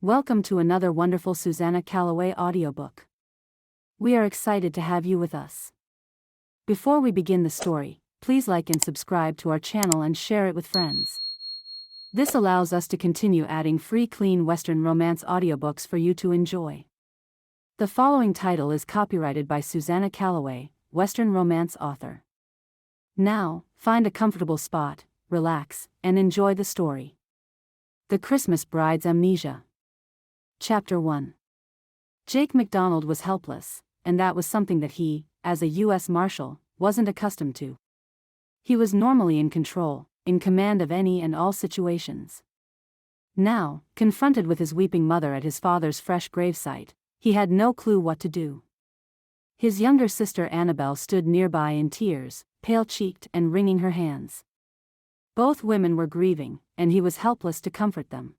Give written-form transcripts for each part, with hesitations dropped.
Welcome to another wonderful Susannah Calloway audiobook. We are excited to have you with us. Before we begin the story, please like and subscribe to our channel and share it with friends. This allows us to continue adding free clean Western romance audiobooks for you to enjoy. The following title is copyrighted by Susannah Calloway, Western romance author. Now, find a comfortable spot, relax, and enjoy the story. The Christmas Bride's Amnesia. Chapter 1. Jake McDonald was helpless, and that was something that he, as a U.S. Marshal, wasn't accustomed to. He was normally in control, in command of any and all situations. Now, confronted with his weeping mother at his father's fresh gravesite, he had no clue what to do. His younger sister Annabelle stood nearby in tears, pale-cheeked and wringing her hands. Both women were grieving, and he was helpless to comfort them.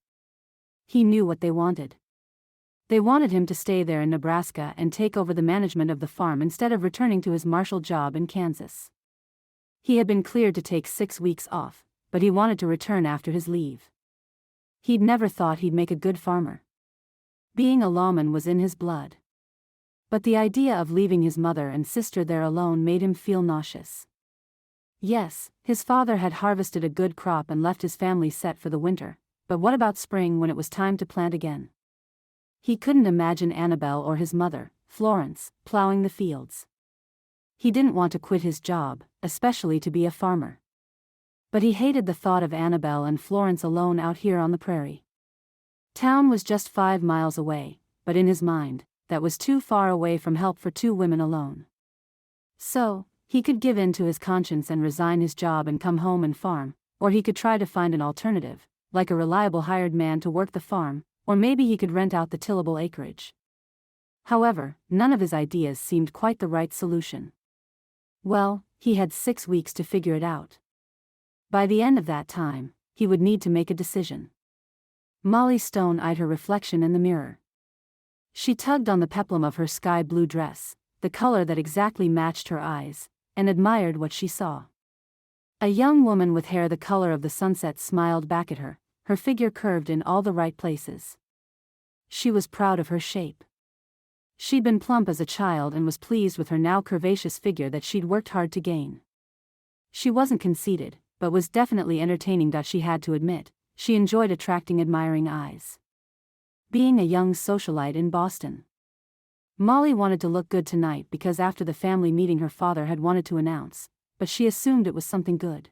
He knew what they wanted. They wanted him to stay there in Nebraska and take over the management of the farm instead of returning to his marshal job in Kansas. He had been cleared to take 6 weeks off, but he wanted to return after his leave. He'd never thought he'd make a good farmer. Being a lawman was in his blood. But the idea of leaving his mother and sister there alone made him feel nauseous. Yes, his father had harvested a good crop and left his family set for the winter, but what about spring when it was time to plant again? He couldn't imagine Annabelle or his mother, Florence, plowing the fields. He didn't want to quit his job, especially to be a farmer. But he hated the thought of Annabelle and Florence alone out here on the prairie. Town was just 5 miles away, but in his mind, that was too far away from help for 2 women alone. So, he could give in to his conscience and resign his job and come home and farm, or he could try to find an alternative, like a reliable hired man to work the farm, or maybe he could rent out the tillable acreage. However, none of his ideas seemed quite the right solution. Well, he had 6 weeks to figure it out. By the end of that time, he would need to make a decision. Molly Stone eyed her reflection in the mirror. She tugged on the peplum of her sky blue dress, the color that exactly matched her eyes, and admired what she saw. A young woman with hair the color of the sunset smiled back at her, her figure curved in all the right places. She was proud of her shape. She'd been plump as a child and was pleased with her now curvaceous figure that she'd worked hard to gain. She wasn't conceited, but was definitely entertaining. She had to admit, she enjoyed attracting admiring eyes. Being a young socialite in Boston. Molly wanted to look good tonight because after the family meeting her father had wanted to announce, but she assumed it was something good.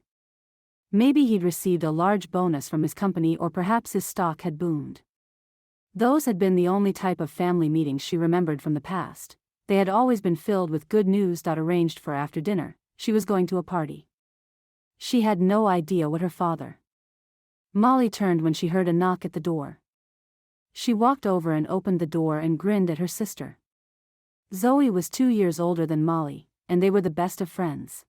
Maybe he'd received a large bonus from his company, or perhaps his stock had boomed. Those had been the only type of family meetings she remembered from the past. They had always been filled with good news. Arranged for after dinner, she was going to a party. She had no idea what her father. Molly turned when she heard a knock at the door. She walked over and opened the door and grinned at her sister. Zoe was 2 years older than Molly, and they were the best of friends.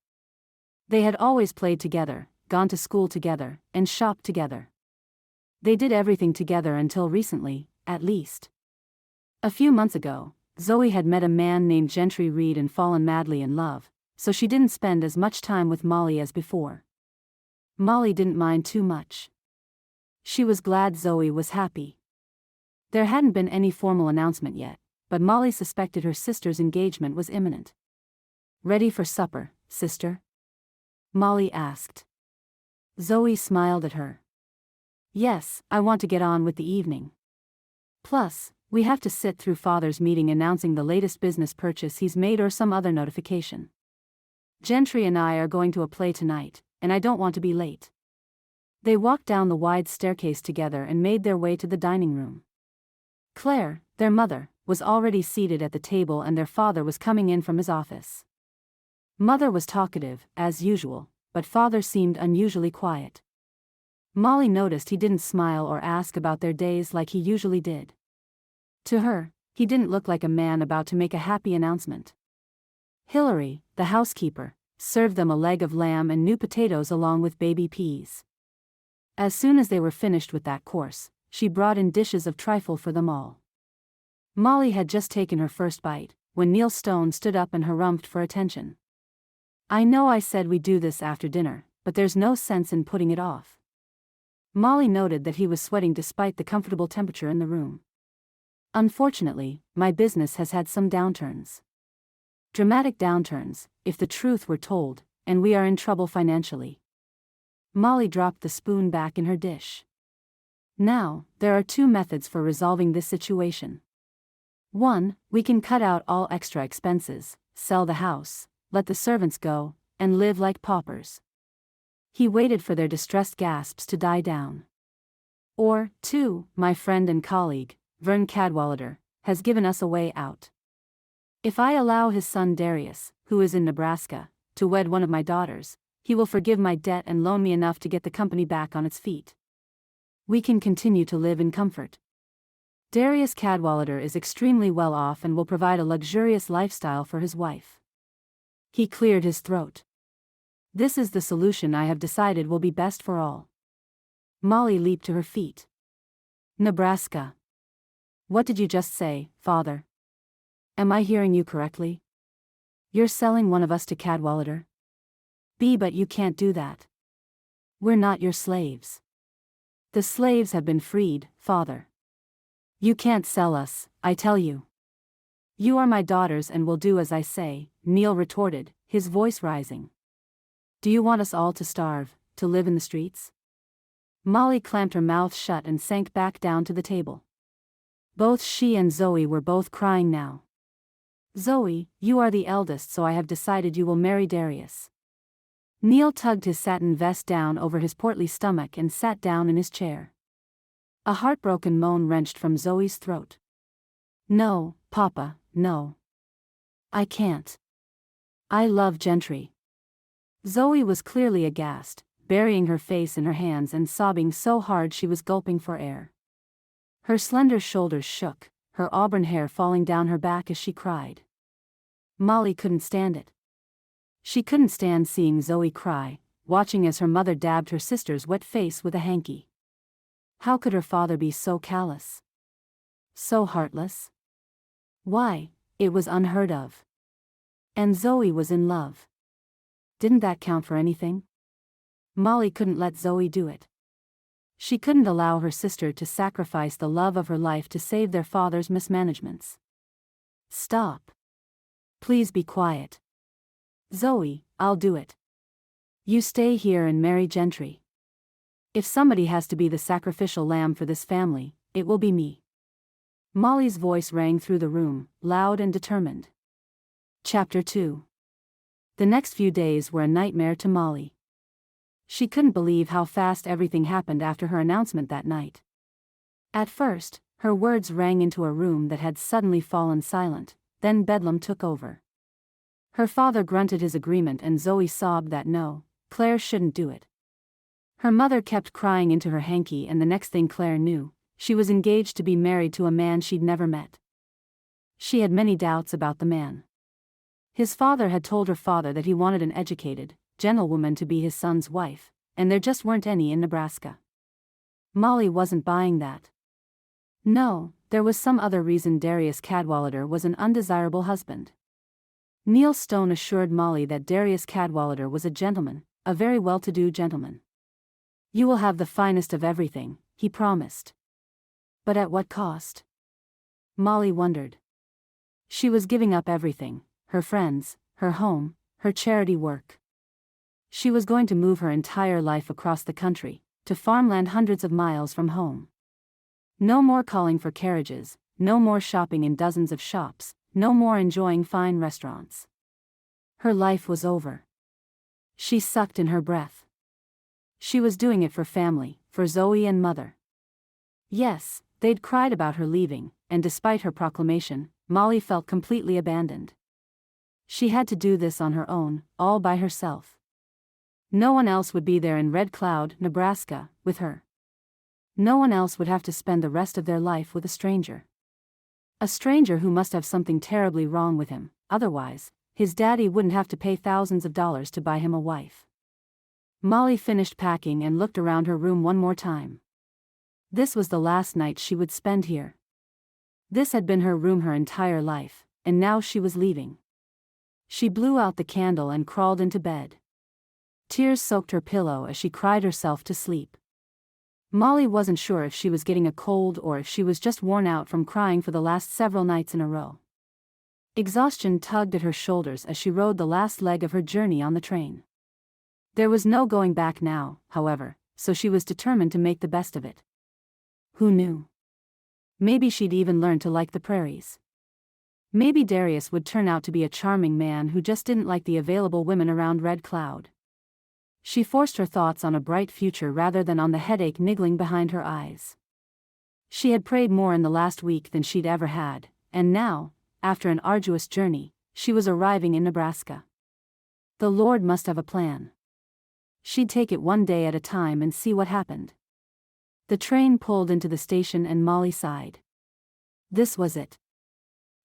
They had always played together, gone to school together, and shopped together. They did everything together until recently, at least. A few months ago, Zoe had met a man named Gentry Reed and fallen madly in love, so she didn't spend as much time with Molly as before. Molly didn't mind too much. She was glad Zoe was happy. There hadn't been any formal announcement yet, but Molly suspected her sister's engagement was imminent. "Ready for supper, sister?" Molly asked. Zoe smiled at her. "Yes, I want to get on with the evening. Plus, we have to sit through Father's meeting announcing the latest business purchase he's made or some other notification. Gentry and I are going to a play tonight, and I don't want to be late." They walked down the wide staircase together and made their way to the dining room. Claire, their mother, was already seated at the table and their father was coming in from his office. Mother was talkative, as usual, but father seemed unusually quiet. Molly noticed he didn't smile or ask about their days like he usually did. To her, he didn't look like a man about to make a happy announcement. Hillary, the housekeeper, served them a leg of lamb and new potatoes along with baby peas. As soon as they were finished with that course, she brought in dishes of trifle for them all. Molly had just taken her first bite, when Neil Stone stood up and harumphed for attention. "I know I said we'd do this after dinner, but there's no sense in putting it off." Molly noted that he was sweating despite the comfortable temperature in the room. Unfortunately, my business has had some downturns. Dramatic downturns, if the truth were told, and we are in trouble financially. Molly dropped the spoon back in her dish. Now, there are two methods for resolving this situation. 1. We can cut out all extra expenses, sell the house, let the servants go, and live like paupers. He waited for their distressed gasps to die down. Or, 2. My friend and colleague, Vern Cadwallader, has given us a way out. If I allow his son Darius, who is in Nebraska, to wed one of my daughters, he will forgive my debt and loan me enough to get the company back on its feet. We can continue to live in comfort. Darius Cadwallader is extremely well off and will provide a luxurious lifestyle for his wife. He cleared his throat. This is the solution I have decided will be best for all. Molly leaped to her feet. Nebraska. What did you just say, Father? Am I hearing you correctly? You're selling one of us to Cadwallader? But you can't do that. We're not your slaves. The slaves have been freed, Father. You can't sell us, I tell you. You are my daughters and will do as I say, Neil retorted, his voice rising. Do you want us all to starve, to live in the streets? Molly clamped her mouth shut and sank back down to the table. Both she and Zoe were both crying now. Zoe, you are the eldest, so I have decided you will marry Darius. Neil tugged his satin vest down over his portly stomach and sat down in his chair. A heartbroken moan wrenched from Zoe's throat. No, Papa, no. I can't. I love Gentry. Zoe was clearly aghast, burying her face in her hands and sobbing so hard she was gulping for air. Her slender shoulders shook, her auburn hair falling down her back as she cried. Molly couldn't stand it. She couldn't stand seeing Zoe cry, watching as her mother dabbed her sister's wet face with a hanky. How could her father be so callous? So heartless? Why, it was unheard of. And Zoe was in love. Didn't that count for anything? Molly couldn't let Zoe do it. She couldn't allow her sister to sacrifice the love of her life to save their father's mismanagements. Stop. Please be quiet. Zoe, I'll do it. You stay here and marry Gentry. If somebody has to be the sacrificial lamb for this family, it will be me. Molly's voice rang through the room, loud and determined. Chapter 2. The next few days were a nightmare to Molly. She couldn't believe how fast everything happened after her announcement that night. At first, her words rang into a room that had suddenly fallen silent, then bedlam took over. Her father grunted his agreement and Zoe sobbed that no, Claire shouldn't do it. Her mother kept crying into her hanky and the next thing Claire knew, she was engaged to be married to a man she'd never met. She had many doubts about the man. His father had told her father that he wanted an educated, gentlewoman to be his son's wife, and there just weren't any in Nebraska. Molly wasn't buying that. No, there was some other reason Darius Cadwallader was an undesirable husband. Neil Stone assured Molly that Darius Cadwallader was a gentleman, a very well-to-do gentleman. You will have the finest of everything, he promised. But at what cost? Molly wondered. She was giving up everything, her friends, her home, her charity work. She was going to move her entire life across the country, to farmland hundreds of miles from home. No more calling for carriages, no more shopping in dozens of shops, no more enjoying fine restaurants. Her life was over. She sucked in her breath. She was doing it for family, for Zoe and Mother. Yes, they'd cried about her leaving, and despite her proclamation, Molly felt completely abandoned. She had to do this on her own, all by herself. No one else would be there in Red Cloud, Nebraska, with her. No one else would have to spend the rest of their life with a stranger. A stranger who must have something terribly wrong with him, otherwise, his daddy wouldn't have to pay thousands of dollars to buy him a wife. Molly finished packing and looked around her room one more time. This was the last night she would spend here. This had been her room her entire life, and now she was leaving. She blew out the candle and crawled into bed. Tears soaked her pillow as she cried herself to sleep. Molly wasn't sure if she was getting a cold or if she was just worn out from crying for the last several nights in a row. Exhaustion tugged at her shoulders as she rode the last leg of her journey on the train. There was no going back now, however, so she was determined to make the best of it. Who knew? Maybe she'd even learn to like the prairies. Maybe Darius would turn out to be a charming man who just didn't like the available women around Red Cloud. She forced her thoughts on a bright future rather than on the headache niggling behind her eyes. She had prayed more in the last week than she'd ever had, and now, after an arduous journey, she was arriving in Nebraska. The Lord must have a plan. She'd take it one day at a time and see what happened. The train pulled into the station and Molly sighed. This was it.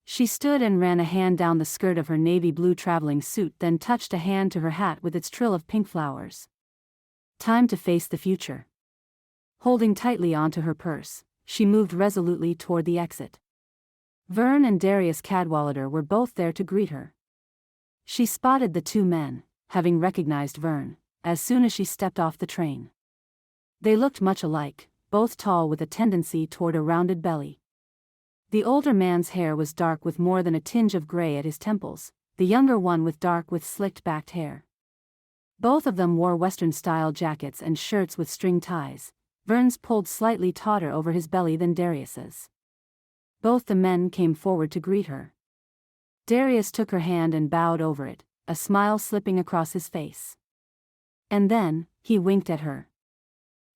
She stood and ran a hand down the skirt of her navy blue traveling suit, then touched a hand to her hat with its trill of pink flowers. Time to face the future. Holding tightly onto her purse, she moved resolutely toward the exit. Vern and Darius Cadwallader were both there to greet her. She spotted the two men, having recognized Vern, as soon as she stepped off the train. They looked much alike, both tall with a tendency toward a rounded belly. The older man's hair was dark with more than a tinge of gray at his temples, the younger one with dark with slicked-backed hair. Both of them wore Western-style jackets and shirts with string ties. Vern's pulled slightly tauter over his belly than Darius's. Both the men came forward to greet her. Darius took her hand and bowed over it, a smile slipping across his face. And then, he winked at her.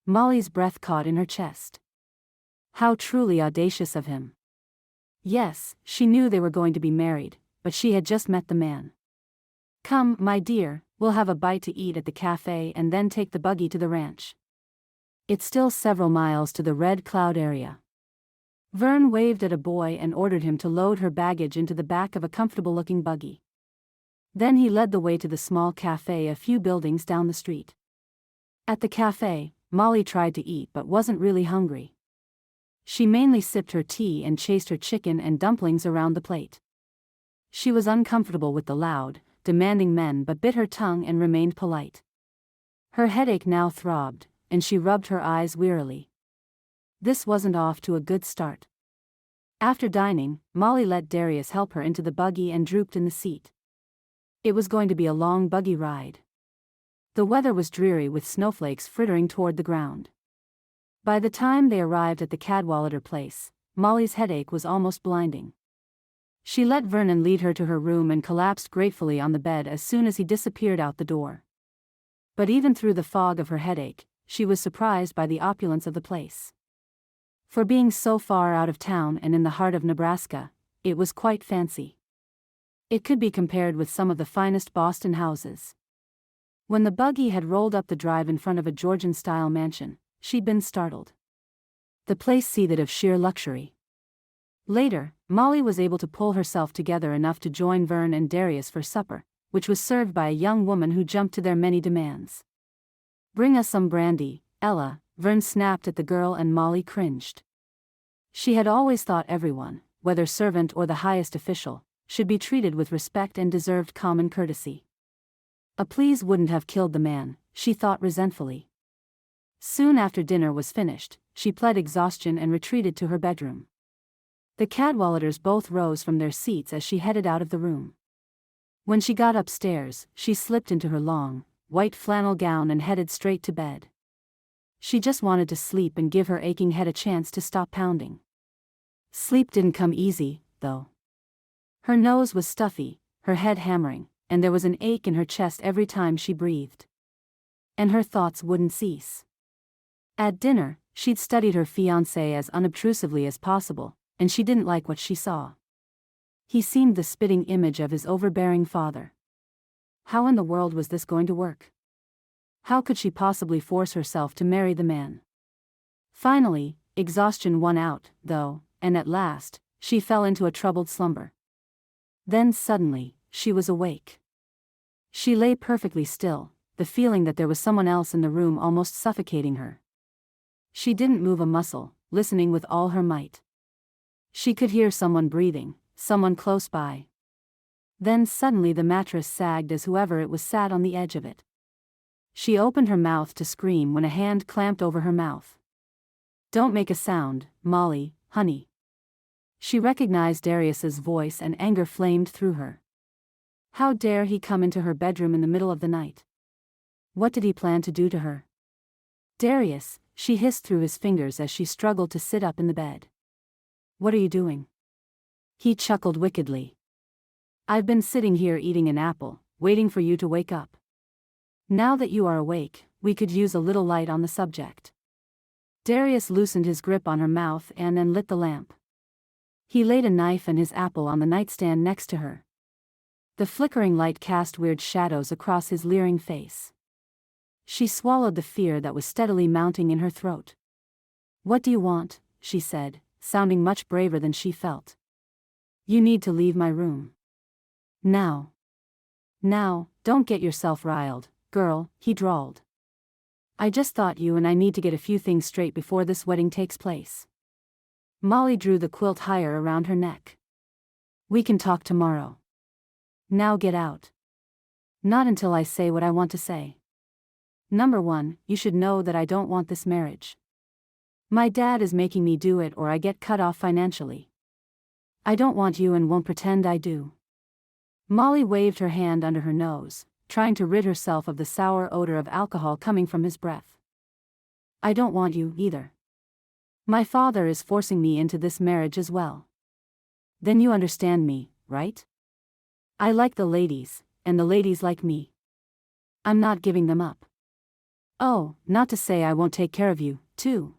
Molly's breath caught in her chest. How truly audacious of him. Yes, she knew they were going to be married, but she had just met the man. Come, my dear, we'll have a bite to eat at the cafe and then take the buggy to the ranch. It's still several miles to the Red Cloud area. Vern waved at a boy and ordered him to load her baggage into the back of a comfortable-looking buggy. Then he led the way to the small cafe a few buildings down the street. At the cafe, Molly tried to eat but wasn't really hungry. She mainly sipped her tea and chased her chicken and dumplings around the plate. She was uncomfortable with the loud, demanding men but bit her tongue and remained polite. Her headache now throbbed, and she rubbed her eyes wearily. This wasn't off to a good start. After dining, Molly let Darius help her into the buggy and drooped in the seat. It was going to be a long buggy ride. The weather was dreary with snowflakes frittering toward the ground. By the time they arrived at the Cadwallader place, Molly's headache was almost blinding. She let Vernon lead her to her room and collapsed gratefully on the bed as soon as he disappeared out the door. But even through the fog of her headache, she was surprised by the opulence of the place. For being so far out of town and in the heart of Nebraska, it was quite fancy. It could be compared with some of the finest Boston houses. When the buggy had rolled up the drive in front of a Georgian-style mansion, she'd been startled. The place seethed of sheer luxury. Later, Molly was able to pull herself together enough to join Vern and Darius for supper, which was served by a young woman who jumped to their many demands. "Bring us some brandy, Ella," Vern snapped at the girl and Molly cringed. She had always thought everyone, whether servant or the highest official, should be treated with respect and deserved common courtesy. A please wouldn't have killed the man, she thought resentfully. Soon after dinner was finished, she pled exhaustion and retreated to her bedroom. The Cadwalladers both rose from their seats as she headed out of the room. When she got upstairs, she slipped into her long, white flannel gown and headed straight to bed. She just wanted to sleep and give her aching head a chance to stop pounding. Sleep didn't come easy, though. Her nose was stuffy, her head hammering, and there was an ache in her chest every time she breathed. And her thoughts wouldn't cease. At dinner, she'd studied her fiancé as unobtrusively as possible, and she didn't like what she saw. He seemed the spitting image of his overbearing father. How in the world was this going to work? How could she possibly force herself to marry the man? Finally, exhaustion won out, though, and at last, she fell into a troubled slumber. Then suddenly, she was awake. She lay perfectly still, the feeling that there was someone else in the room almost suffocating her. She didn't move a muscle, listening with all her might. She could hear someone breathing, someone close by. Then suddenly the mattress sagged as whoever it was sat on the edge of it. She opened her mouth to scream when a hand clamped over her mouth. Don't make a sound, Molly, honey. She recognized Darius's voice and anger flamed through her. How dare he come into her bedroom in the middle of the night? What did he plan to do to her? Darius, she hissed through his fingers as she struggled to sit up in the bed. What are you doing? He chuckled wickedly. I've been sitting here eating an apple, waiting for you to wake up. Now that you are awake, we could use a little light on the subject. Darius loosened his grip on her mouth and then lit the lamp. He laid a knife and his apple on the nightstand next to her. The flickering light cast weird shadows across his leering face. She swallowed the fear that was steadily mounting in her throat. What do you want? She said, sounding much braver than she felt. You need to leave my room. Now. Now, don't get yourself riled, girl, he drawled. I just thought you and I need to get a few things straight before this wedding takes place. Molly drew the quilt higher around her neck. We can talk tomorrow. Now get out. Not until I say what I want to say. Number 1, you should know that I don't want this marriage. My dad is making me do it or I get cut off financially. I don't want you and won't pretend I do. Molly waved her hand under her nose, trying to rid herself of the sour odor of alcohol coming from his breath. I don't want you either. My father is forcing me into this marriage as well. Then you understand me, right? I like the ladies, and the ladies like me. I'm not giving them up. Oh, not to say I won't take care of you, too.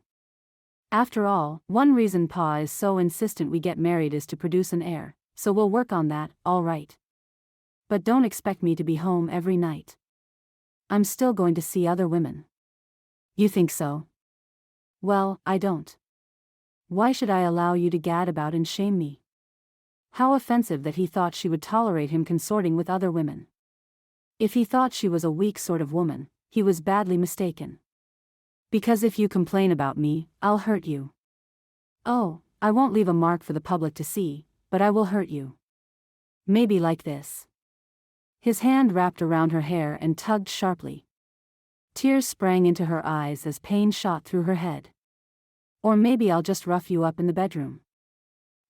After all, one reason Pa is so insistent we get married is to produce an heir, so we'll work on that, all right. But don't expect me to be home every night. I'm still going to see other women. You think so? Well, I don't. Why should I allow you to gad about and shame me? How offensive that he thought she would tolerate him consorting with other women. If he thought she was a weak sort of woman, he was badly mistaken. Because if you complain about me, I'll hurt you. Oh, I won't leave a mark for the public to see, but I will hurt you. Maybe like this. His hand wrapped around her hair and tugged sharply. Tears sprang into her eyes as pain shot through her head. Or maybe I'll just rough you up in the bedroom.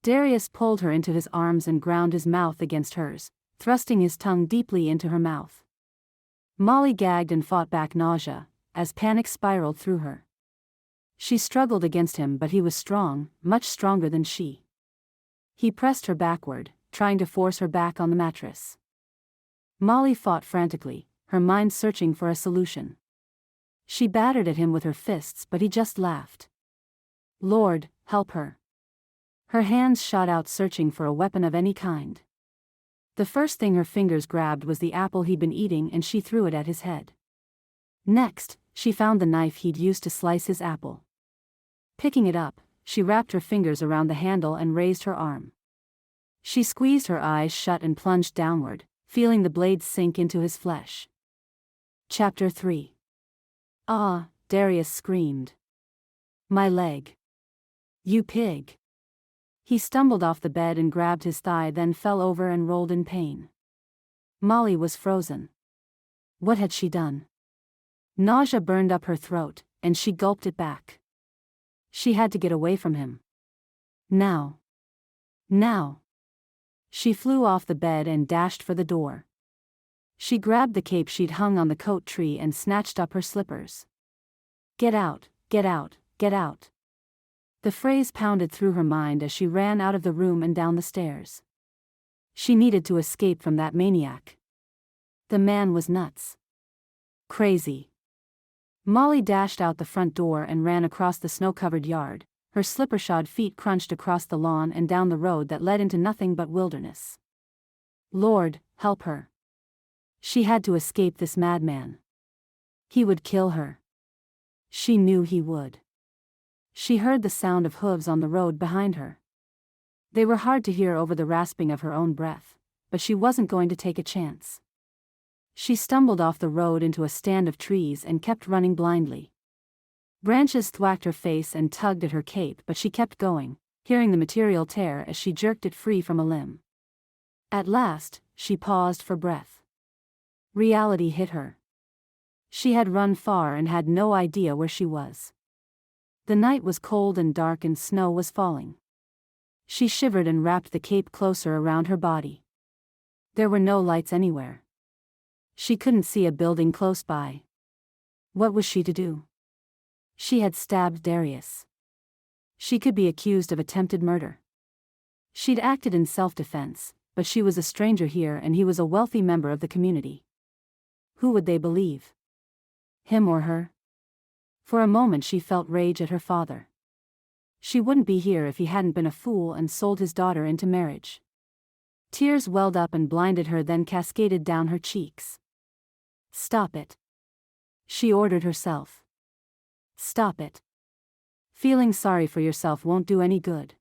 Darius pulled her into his arms and ground his mouth against hers, thrusting his tongue deeply into her mouth. Molly gagged and fought back nausea, as panic spiraled through her. She struggled against him, but he was strong, much stronger than she. He pressed her backward, trying to force her back on the mattress. Molly fought frantically, her mind searching for a solution. She battered at him with her fists, but he just laughed. Lord, help her. Her hands shot out searching for a weapon of any kind. The first thing her fingers grabbed was the apple he'd been eating and she threw it at his head. Next, she found the knife he'd used to slice his apple. Picking it up, she wrapped her fingers around the handle and raised her arm. She squeezed her eyes shut and plunged downward, feeling the blade sink into his flesh. Chapter 3. Ah, Darius screamed. My leg. You pig. He stumbled off the bed and grabbed his thigh, then fell over and rolled in pain. Molly was frozen. What had she done? Nausea burned up her throat, and she gulped it back. She had to get away from him. Now. Now. She flew off the bed and dashed for the door. She grabbed the cape she'd hung on the coat tree and snatched up her slippers. Get out, get out, get out. The phrase pounded through her mind as she ran out of the room and down the stairs. She needed to escape from that maniac. The man was nuts. Crazy. Molly dashed out the front door and ran across the snow-covered yard, her slipper-shod feet crunched across the lawn and down the road that led into nothing but wilderness. Lord, help her. She had to escape this madman. He would kill her. She knew he would. She heard the sound of hooves on the road behind her. They were hard to hear over the rasping of her own breath, but she wasn't going to take a chance. She stumbled off the road into a stand of trees and kept running blindly. Branches thwacked her face and tugged at her cape, but she kept going, hearing the material tear as she jerked it free from a limb. At last, she paused for breath. Reality hit her. She had run far and had no idea where she was. The night was cold and dark and snow was falling. She shivered and wrapped the cape closer around her body. There were no lights anywhere. She couldn't see a building close by. What was she to do? She had stabbed Darius. She could be accused of attempted murder. She'd acted in self-defense, but she was a stranger here and he was a wealthy member of the community. Who would they believe? Him or her? For a moment she felt rage at her father. She wouldn't be here if he hadn't been a fool and sold his daughter into marriage. Tears welled up and blinded her, then cascaded down her cheeks. Stop it. She ordered herself. Stop it. Feeling sorry for yourself won't do any good.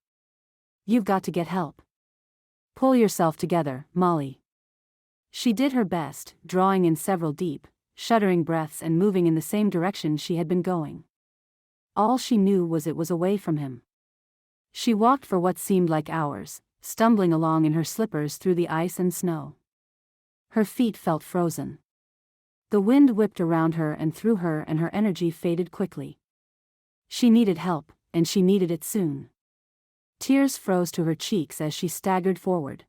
You've got to get help. Pull yourself together, Molly. She did her best, drawing in several deep, shuddering breaths and moving in the same direction she had been going. All she knew was it was away from him. She walked for what seemed like hours, stumbling along in her slippers through the ice and snow. Her feet felt frozen. The wind whipped around her and through her and her energy faded quickly. She needed help, and she needed it soon. Tears froze to her cheeks as she staggered forward.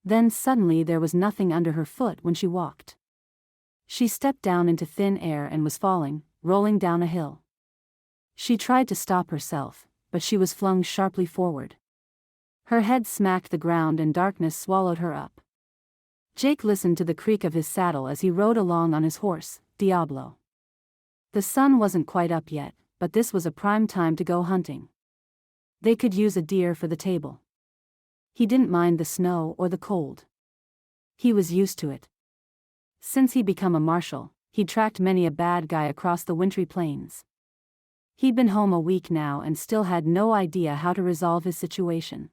Then suddenly there was nothing under her foot when she walked. She stepped down into thin air and was falling, rolling down a hill. She tried to stop herself, but she was flung sharply forward. Her head smacked the ground and darkness swallowed her up. Jake listened to the creak of his saddle as he rode along on his horse, Diablo. The sun wasn't quite up yet, but this was a prime time to go hunting. They could use a deer for the table. He didn't mind the snow or the cold. He was used to it. Since he'd become a marshal, he'd tracked many a bad guy across the wintry plains. He'd been home a week now and still had no idea how to resolve his situation.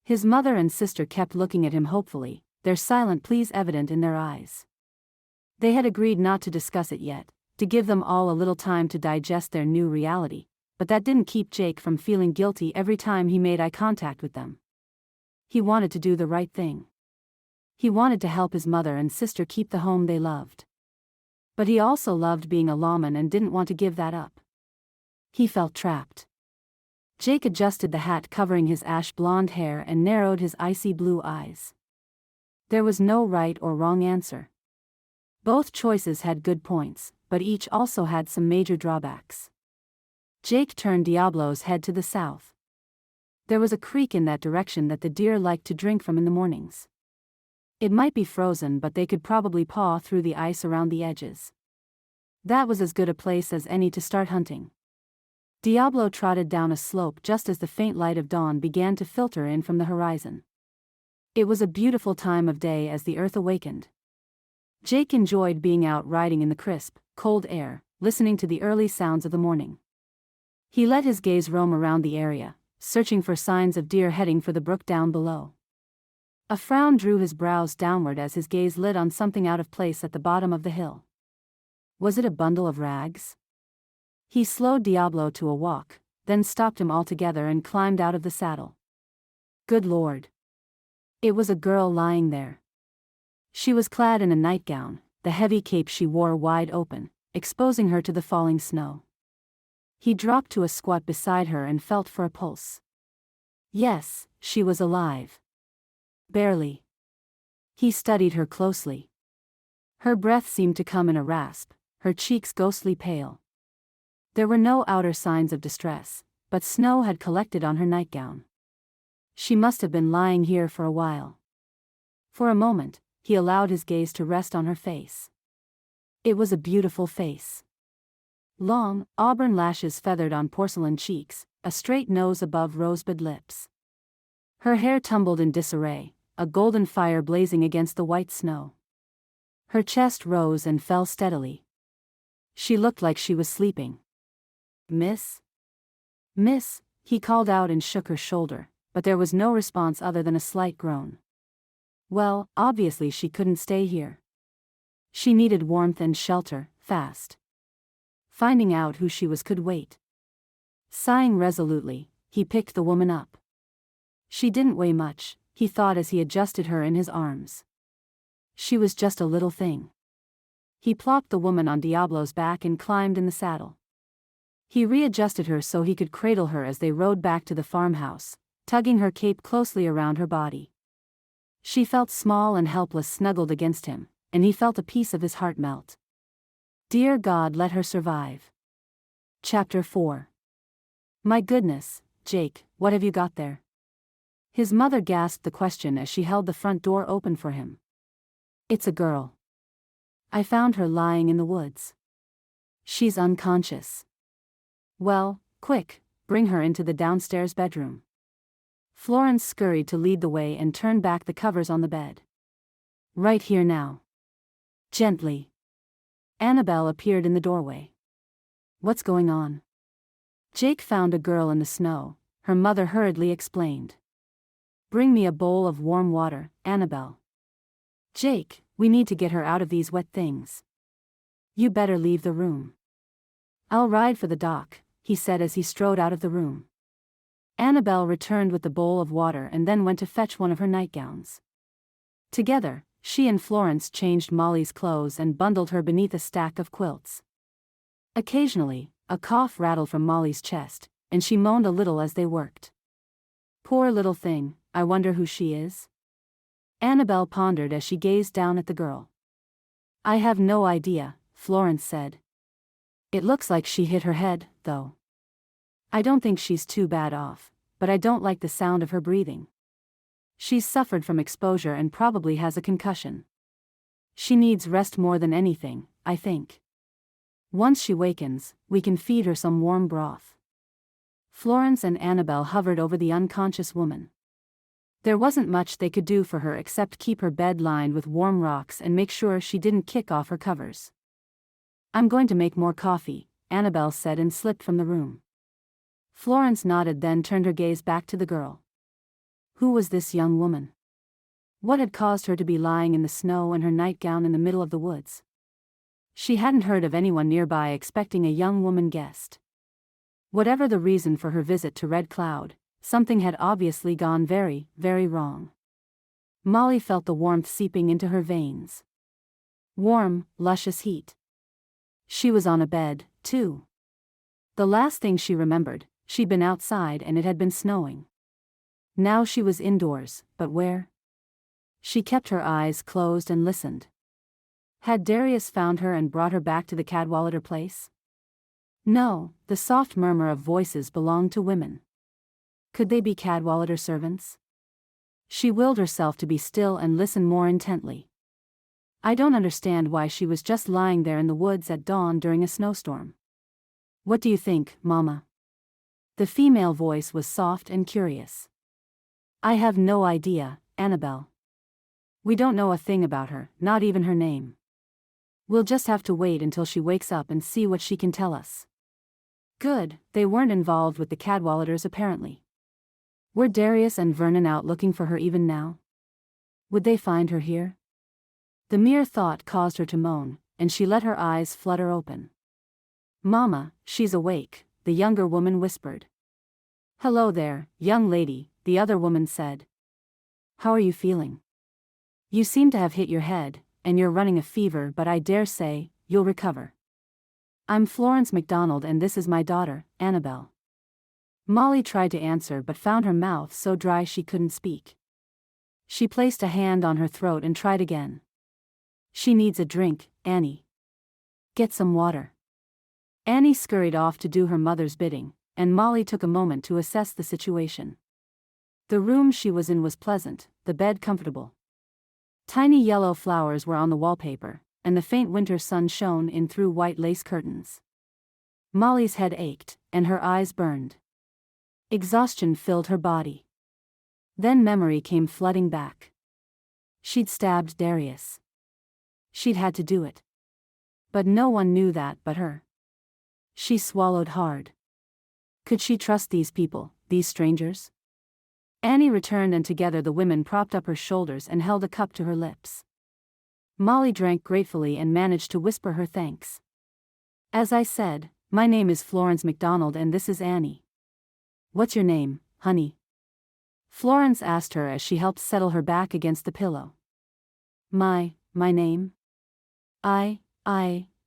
His mother and sister kept looking at him hopefully, their silent pleas evident in their eyes. They had agreed not to discuss it yet, to give them all a little time to digest their new reality, but that didn't keep Jake from feeling guilty every time he made eye contact with them. He wanted to do the right thing. He wanted to help his mother and sister keep the home they loved. But he also loved being a lawman and didn't want to give that up. He felt trapped. Jake adjusted the hat covering his ash blonde hair and narrowed his icy blue eyes. There was no right or wrong answer. Both choices had good points, but each also had some major drawbacks. Jake turned Diablo's head to the south. There was a creek in that direction that the deer liked to drink from in the mornings. It might be frozen, but they could probably paw through the ice around the edges. That was as good a place as any to start hunting. Diablo trotted down a slope just as the faint light of dawn began to filter in from the horizon. It was a beautiful time of day as the earth awakened. Jake enjoyed being out riding in the crisp, cold air, listening to the early sounds of the morning. He let his gaze roam around the area, searching for signs of deer heading for the brook down below. A frown drew his brows downward as his gaze lit on something out of place at the bottom of the hill. Was it a bundle of rags? He slowed Diablo to a walk, then stopped him altogether and climbed out of the saddle. Good Lord! It was a girl lying there. She was clad in a nightgown, the heavy cape she wore wide open, exposing her to the falling snow. He dropped to a squat beside her and felt for a pulse. Yes, she was alive. Barely. He studied her closely. Her breath seemed to come in a rasp, her cheeks ghostly pale. There were no outer signs of distress, but snow had collected on her nightgown. She must have been lying here for a while. For a moment, he allowed his gaze to rest on her face. It was a beautiful face. Long, auburn lashes feathered on porcelain cheeks, a straight nose above rosebud lips. Her hair tumbled in disarray, a golden fire blazing against the white snow. Her chest rose and fell steadily. She looked like she was sleeping. Miss? Miss, he called out and shook her shoulder, but there was no response other than a slight groan. Well, obviously she couldn't stay here. She needed warmth and shelter, fast. Finding out who she was could wait. Sighing resolutely, he picked the woman up. She didn't weigh much, he thought as he adjusted her in his arms. She was just a little thing. He plopped the woman on Diablo's back and climbed in the saddle. He readjusted her so he could cradle her as they rode back to the farmhouse, tugging her cape closely around her body. She felt small and helpless snuggled against him, and he felt a piece of his heart melt. Dear God, let her survive. Chapter 4. My goodness, Jake, what have you got there? His mother gasped the question as she held the front door open for him. It's a girl. I found her lying in the woods. She's unconscious. Well, quick, bring her into the downstairs bedroom. Florence scurried to lead the way and turned back the covers on the bed. Right here now. Gently. Annabelle appeared in the doorway. What's going on? Jake found a girl in the snow, her mother hurriedly explained. Bring me a bowl of warm water, Annabelle. Jake, we need to get her out of these wet things. You better leave the room. I'll ride for the doc, he said as he strode out of the room. Annabelle returned with the bowl of water and then went to fetch one of her nightgowns. Together, she and Florence changed Molly's clothes and bundled her beneath a stack of quilts. Occasionally, a cough rattled from Molly's chest, and she moaned a little as they worked. Poor little thing, I wonder who she is? Annabelle pondered as she gazed down at the girl. I have no idea, Florence said. It looks like she hit her head, though. I don't think she's too bad off, but I don't like the sound of her breathing. She's suffered from exposure and probably has a concussion. She needs rest more than anything, I think. Once she wakens, we can feed her some warm broth. Florence and Annabelle hovered over the unconscious woman. There wasn't much they could do for her except keep her bed lined with warm rocks and make sure she didn't kick off her covers. I'm going to make more coffee, Annabelle said and slipped from the room. Florence nodded, then turned her gaze back to the girl. Who was this young woman? What had caused her to be lying in the snow in her nightgown in the middle of the woods? She hadn't heard of anyone nearby expecting a young woman guest. Whatever the reason for her visit to Red Cloud, something had obviously gone very, very wrong. Molly felt the warmth seeping into her veins. Warm, luscious heat. She was on a bed, too. The last thing she remembered, she'd been outside and it had been snowing. Now she was indoors, but where? She kept her eyes closed and listened. Had Darius found her and brought her back to the Cadwallader place? No, the soft murmur of voices belonged to women. Could they be Cadwallader servants? She willed herself to be still and listen more intently. I don't understand why she was just lying there in the woods at dawn during a snowstorm. What do you think, Mama? The female voice was soft and curious. I have no idea, Annabelle. We don't know a thing about her, not even her name. We'll just have to wait until she wakes up and see what she can tell us. Good, they weren't involved with the Cadwalladers apparently. Were Darius and Vernon out looking for her even now? Would they find her here? The mere thought caused her to moan, and she let her eyes flutter open. Mama, she's awake, the younger woman whispered. Hello there, young lady, the other woman said. How are you feeling? You seem to have hit your head, and you're running a fever, but I dare say, you'll recover. I'm Florence McDonald and this is my daughter, Annabelle. Molly tried to answer but found her mouth so dry she couldn't speak. She placed a hand on her throat and tried again. She needs a drink, Annie. Get some water. Annie scurried off to do her mother's bidding, and Molly took a moment to assess the situation. The room she was in was pleasant, the bed comfortable. Tiny yellow flowers were on the wallpaper, and the faint winter sun shone in through white lace curtains. Molly's head ached, and her eyes burned. Exhaustion filled her body. Then memory came flooding back. She'd stabbed Darius. She'd had to do it. But no one knew that but her. She swallowed hard. Could she trust these people, these strangers? Annie returned and together the women propped up her shoulders and held a cup to her lips. Molly drank gratefully and managed to whisper her thanks. As I said, my name is Florence McDonald and this is Annie. What's your name, honey? Florence asked her as she helped settle her back against the pillow. My name?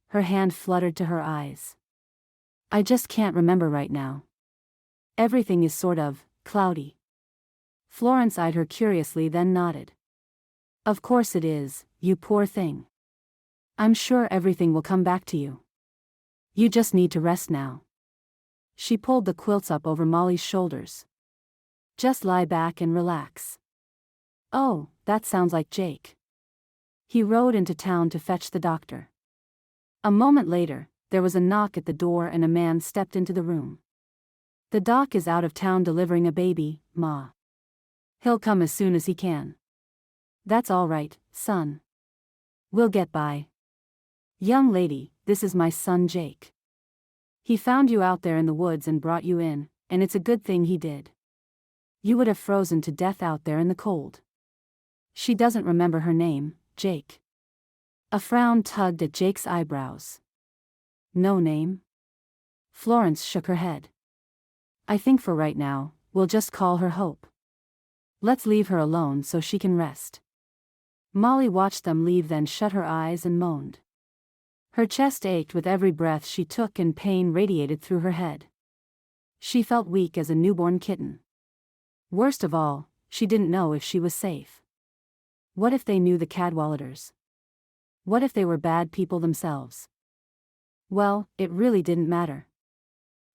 Her hand fluttered to her eyes. I just can't remember right now. Everything is sort of cloudy. Florence eyed her curiously, then nodded. Of course it is, you poor thing. I'm sure everything will come back to you. You just need to rest now. She pulled the quilts up over Molly's shoulders. Just lie back and relax. Oh, that sounds like Jake. He rode into town to fetch the doctor. A moment later, there was a knock at the door and a man stepped into the room. The doc is out of town delivering a baby, Ma. He'll come as soon as he can. That's all right, son. We'll get by. Young lady, this is my son Jake. He found you out there in the woods and brought you in, and it's a good thing he did. You would have frozen to death out there in the cold. She doesn't remember her name, Jake. A frown tugged at Jake's eyebrows. No name? Florence shook her head. I think for right now, we'll just call her Hope. Let's leave her alone so she can rest. Molly watched them leave, then shut her eyes and moaned. Her chest ached with every breath she took and pain radiated through her head. She felt weak as a newborn kitten. Worst of all, she didn't know if she was safe. What if they knew the Cadwalladers? What if they were bad people themselves? Well, it really didn't matter.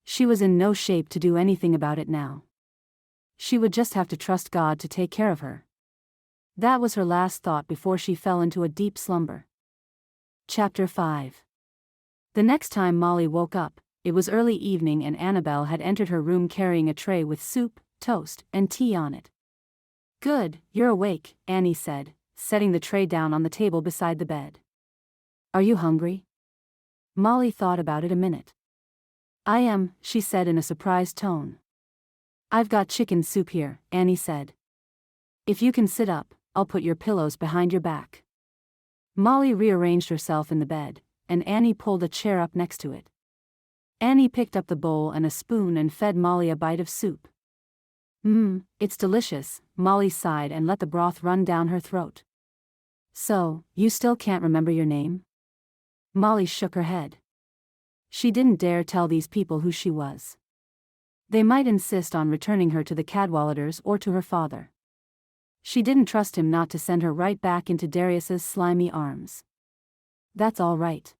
She was in no shape to do anything about it now. She would just have to trust God to take care of her. That was her last thought before she fell into a deep slumber. Chapter 5. The next time Molly woke up, it was early evening and Annabelle had entered her room carrying a tray with soup, toast, and tea on it. Good, you're awake, Annie said, setting the tray down on the table beside the bed. Are you hungry? Molly thought about it a minute. I am, she said in a surprised tone. I've got chicken soup here, Annie said. If you can sit up, I'll put your pillows behind your back. Molly rearranged herself in the bed, and Annie pulled a chair up next to it. Annie picked up the bowl and a spoon and fed Molly a bite of soup. It's delicious, Molly sighed and let the broth run down her throat. So, you still can't remember your name? Molly shook her head. She didn't dare tell these people who she was. They might insist on returning her to the Cadwalladers or to her father. She didn't trust him not to send her right back into Darius's slimy arms. That's all right.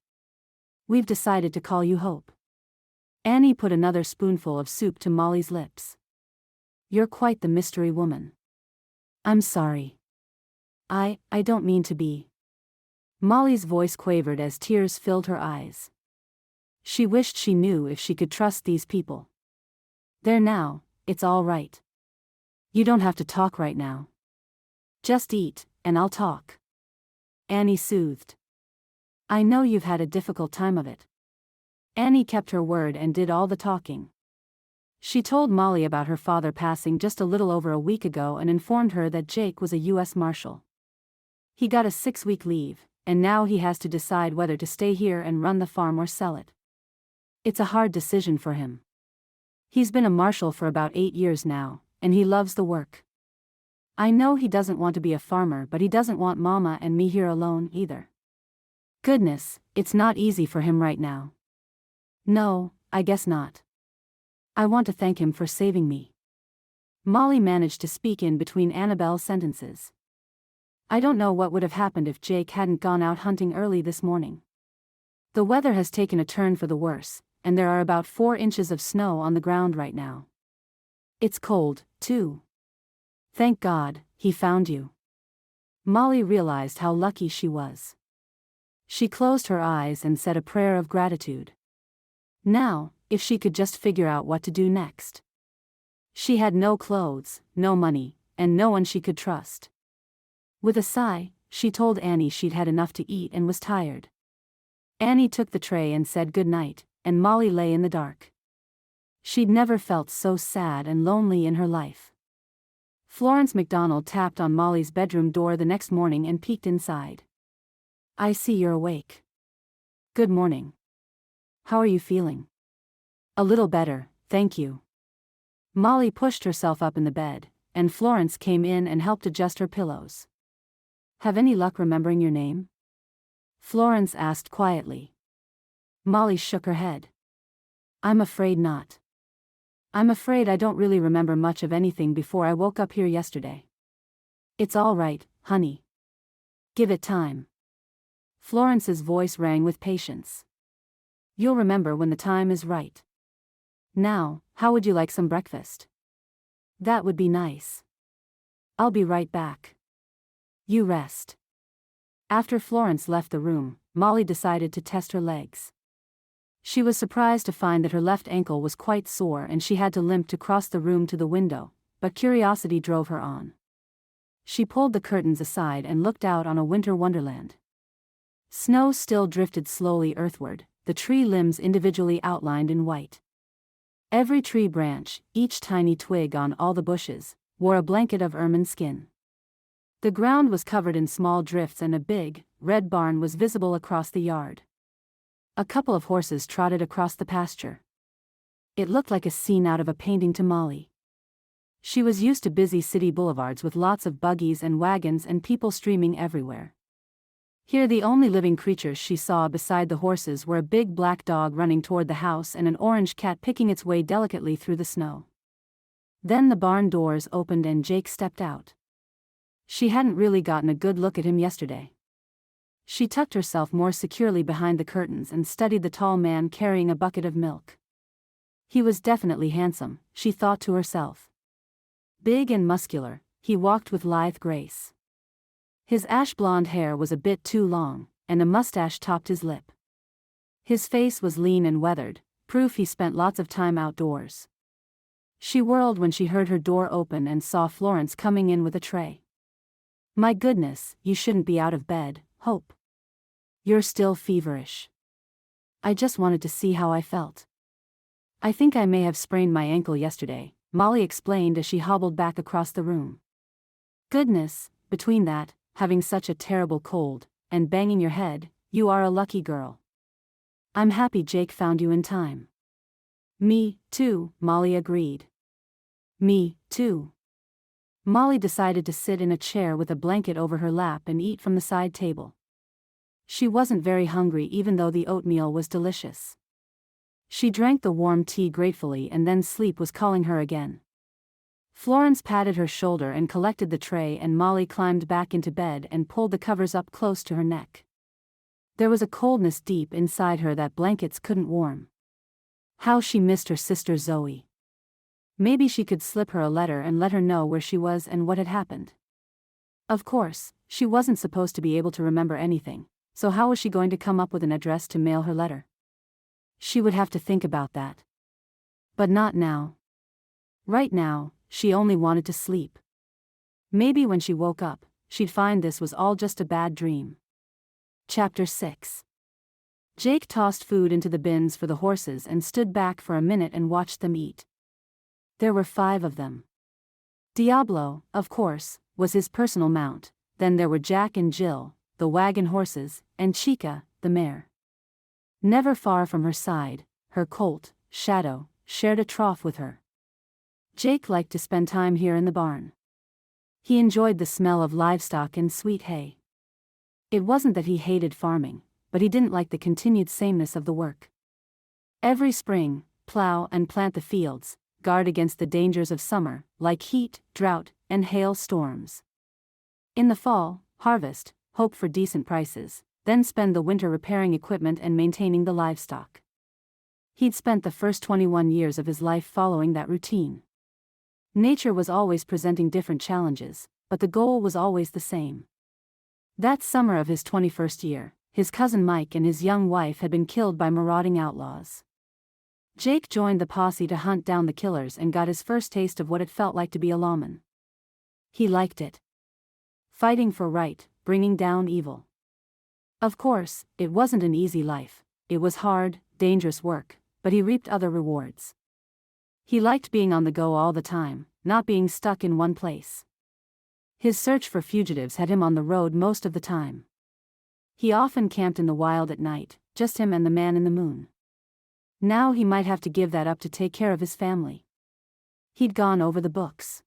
We've decided to call you Hope. Annie put another spoonful of soup to Molly's lips. You're quite the mystery woman. I'm sorry. I don't mean to be. Molly's voice quavered as tears filled her eyes. She wished she knew if she could trust these people. There now, it's all right. You don't have to talk right now. Just eat, and I'll talk. Annie soothed. I know you've had a difficult time of it. Annie kept her word and did all the talking. She told Molly about her father passing just a little over a week ago and informed her that Jake was a U.S. Marshal. He got a 6-week leave, and now he has to decide whether to stay here and run the farm or sell it. It's a hard decision for him. He's been a marshal for about 8 years now, and he loves the work. I know he doesn't want to be a farmer, but he doesn't want Mama and me here alone either. Goodness, it's not easy for him right now. No, I guess not. I want to thank him for saving me. Molly managed to speak in between Annabelle's sentences. I don't know what would have happened if Jake hadn't gone out hunting early this morning. The weather has taken a turn for the worse, and there are about 4 inches of snow on the ground right now. It's cold, too. Thank God, he found you. Molly realized how lucky she was. She closed her eyes and said a prayer of gratitude. Now, if she could just figure out what to do next. She had no clothes, no money, and no one she could trust. With a sigh, she told Annie she'd had enough to eat and was tired. Annie took the tray and said good night, and Molly lay in the dark. She'd never felt so sad and lonely in her life. Florence McDonald tapped on Molly's bedroom door the next morning and peeked inside. I see you're awake. Good morning. How are you feeling? A little better, thank you. Molly pushed herself up in the bed, and Florence came in and helped adjust her pillows. Have any luck remembering your name? Florence asked quietly. Molly shook her head. I'm afraid not. I'm afraid I don't really remember much of anything before I woke up here yesterday. It's all right, honey. Give it time. Florence's voice rang with patience. You'll remember when the time is right. Now, how would you like some breakfast? That would be nice. I'll be right back. You rest. After Florence left the room, Molly decided to test her legs. She was surprised to find that her left ankle was quite sore and she had to limp to cross the room to the window, but curiosity drove her on. She pulled the curtains aside and looked out on a winter wonderland. Snow still drifted slowly earthward, the tree limbs individually outlined in white. Every tree branch, each tiny twig on all the bushes, wore a blanket of ermine skin. The ground was covered in small drifts and a big, red barn was visible across the yard. A couple of horses trotted across the pasture. It looked like a scene out of a painting to Molly. She was used to busy city boulevards with lots of buggies and wagons and people streaming everywhere. Here the only living creatures she saw beside the horses were a big black dog running toward the house and an orange cat picking its way delicately through the snow. Then the barn doors opened and Jake stepped out. She hadn't really gotten a good look at him yesterday. She tucked herself more securely behind the curtains and studied the tall man carrying a bucket of milk. He was definitely handsome, she thought to herself. Big and muscular, he walked with lithe grace. His ash-blonde hair was a bit too long, and a mustache topped his lip. His face was lean and weathered, proof he spent lots of time outdoors. She whirled when she heard her door open and saw Florence coming in with a tray. My goodness, you shouldn't be out of bed, Hope. You're still feverish. I just wanted to see how I felt. I think I may have sprained my ankle yesterday, Molly explained as she hobbled back across the room. Goodness, between that, having such a terrible cold, and banging your head, you are a lucky girl. I'm happy Jake found you in time. Me, too, Molly agreed. Me, too. Molly decided to sit in a chair with a blanket over her lap and eat from the side table. She wasn't very hungry even though the oatmeal was delicious. She drank the warm tea gratefully and then sleep was calling her again. Florence patted her shoulder and collected the tray and Molly climbed back into bed and pulled the covers up close to her neck. There was a coldness deep inside her that blankets couldn't warm. How she missed her sister Zoe. Maybe she could slip her a letter and let her know where she was and what had happened. Of course, she wasn't supposed to be able to remember anything, so how was she going to come up with an address to mail her letter? She would have to think about that. But not now. Right now, she only wanted to sleep. Maybe when she woke up, she'd find this was all just a bad dream. Chapter 6. Jake tossed food into the bins for the horses and stood back for a minute and watched them eat. There were 5 of them. Diablo, of course, was his personal mount, then there were Jack and Jill, the wagon horses, and Chica, the mare. Never far from her side, her colt, Shadow, shared a trough with her. Jake liked to spend time here in the barn. He enjoyed the smell of livestock and sweet hay. It wasn't that he hated farming, but he didn't like the continued sameness of the work. Every spring, plow and plant the fields, guard against the dangers of summer, like heat, drought, and hail storms. In the fall, harvest, hope for decent prices, then spend the winter repairing equipment and maintaining the livestock. He'd spent the first 21 years of his life following that routine. Nature was always presenting different challenges, but the goal was always the same. That summer of his 21st year, his cousin Mike and his young wife had been killed by marauding outlaws. Jake joined the posse to hunt down the killers and got his first taste of what it felt like to be a lawman. He liked it. Fighting for right, bringing down evil. Of course, it wasn't an easy life, it was hard, dangerous work, but he reaped other rewards. He liked being on the go all the time, not being stuck in one place. His search for fugitives had him on the road most of the time. He often camped in the wild at night, just him and the man in the moon. Now he might have to give that up to take care of his family. He'd gone over the books.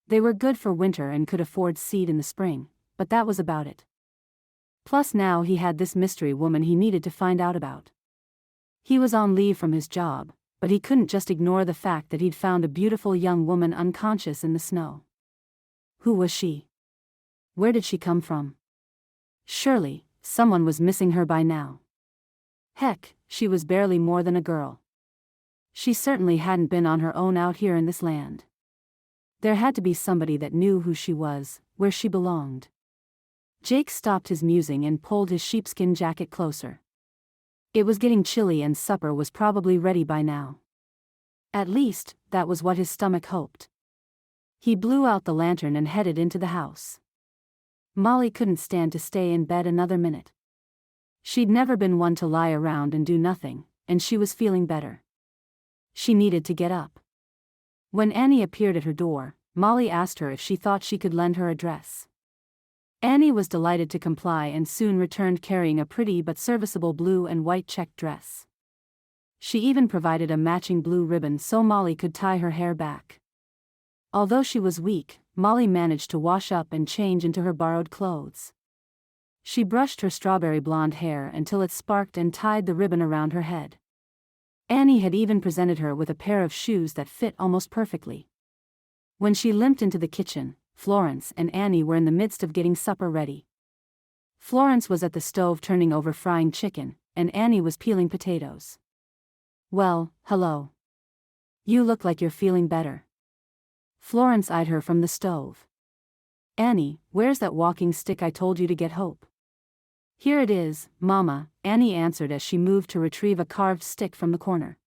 They were good for winter and could afford seed in the spring, but that was about it. Plus now he had this mystery woman he needed to find out about. He was on leave from his job, but he couldn't just ignore the fact that he'd found a beautiful young woman unconscious in the snow. Who was she? Where did she come from? Surely, someone was missing her by now. Heck, she was barely more than a girl. She certainly hadn't been on her own out here in this land. There had to be somebody that knew who she was, where she belonged. Jake stopped his musing and pulled his sheepskin jacket closer. It was getting chilly and supper was probably ready by now. At least, that was what his stomach hoped. He blew out the lantern and headed into the house. Molly couldn't stand to stay in bed another minute. She'd never been one to lie around and do nothing, and she was feeling better. She needed to get up. When Annie appeared at her door, Molly asked her if she thought she could lend her a dress. Annie was delighted to comply and soon returned carrying a pretty but serviceable blue and white checked dress. She even provided a matching blue ribbon so Molly could tie her hair back. Although she was weak, Molly managed to wash up and change into her borrowed clothes. She brushed her strawberry blonde hair until it sparked and tied the ribbon around her head. Annie had even presented her with a pair of shoes that fit almost perfectly. When she limped into the kitchen, Florence and Annie were in the midst of getting supper ready. Florence was at the stove turning over frying chicken, and Annie was peeling potatoes. "Well, hello. You look like you're feeling better." Florence eyed her from the stove. "Annie, where's that walking stick I told you to get Hope?" "Here it is, Mama," Annie answered as she moved to retrieve a carved stick from the corner.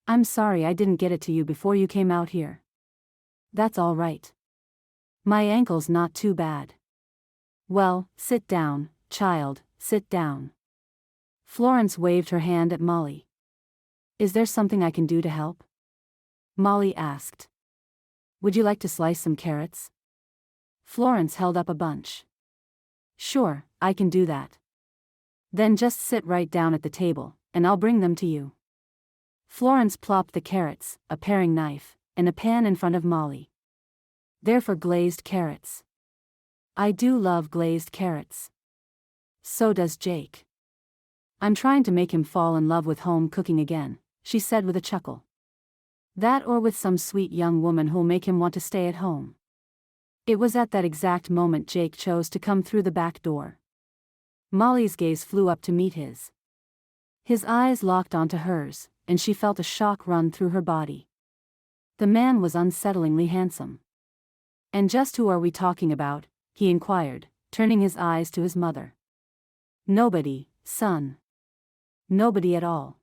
"I'm sorry I didn't get it to you before you came out here." "That's all right. My ankle's not too bad." "Well, sit down, child, sit down." Florence waved her hand at Molly. "Is there something I can do to help?" Molly asked. "Would you like to slice some carrots?" Florence held up a bunch. "Sure, I can do that." "Then just sit right down at the table, and I'll bring them to you." Florence plopped the carrots, a paring knife, and a pan in front of Molly. "They're for glazed carrots. I do love glazed carrots. So does Jake. I'm trying to make him fall in love with home cooking again," she said with a chuckle. "That or with some sweet young woman who'll make him want to stay at home." It was at that exact moment Jake chose to come through the back door. Molly's gaze flew up to meet his. His eyes locked onto hers, and she felt a shock run through her body. The man was unsettlingly handsome. "And just who are we talking about?" he inquired, turning his eyes to his mother. "Nobody, son. Nobody at all."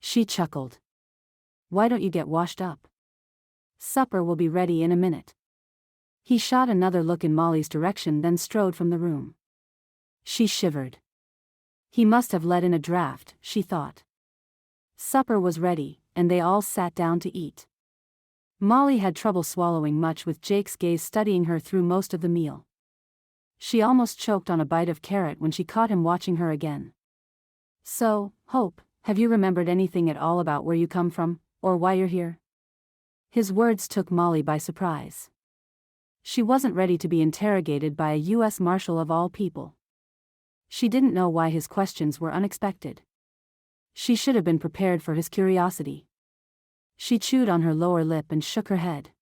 She chuckled. "Why don't you get washed up? Supper will be ready in a minute." He shot another look in Molly's direction then strode from the room. She shivered. He must have let in a draft, she thought. Supper was ready, and they all sat down to eat. Molly had trouble swallowing much with Jake's gaze studying her through most of the meal. She almost choked on a bite of carrot when she caught him watching her again. "So, Hope, have you remembered anything at all about where you come from, or why you're here?" His words took Molly by surprise. She wasn't ready to be interrogated by a U.S. Marshal of all people. She didn't know why his questions were unexpected. She should have been prepared for his curiosity. She chewed on her lower lip and shook her head.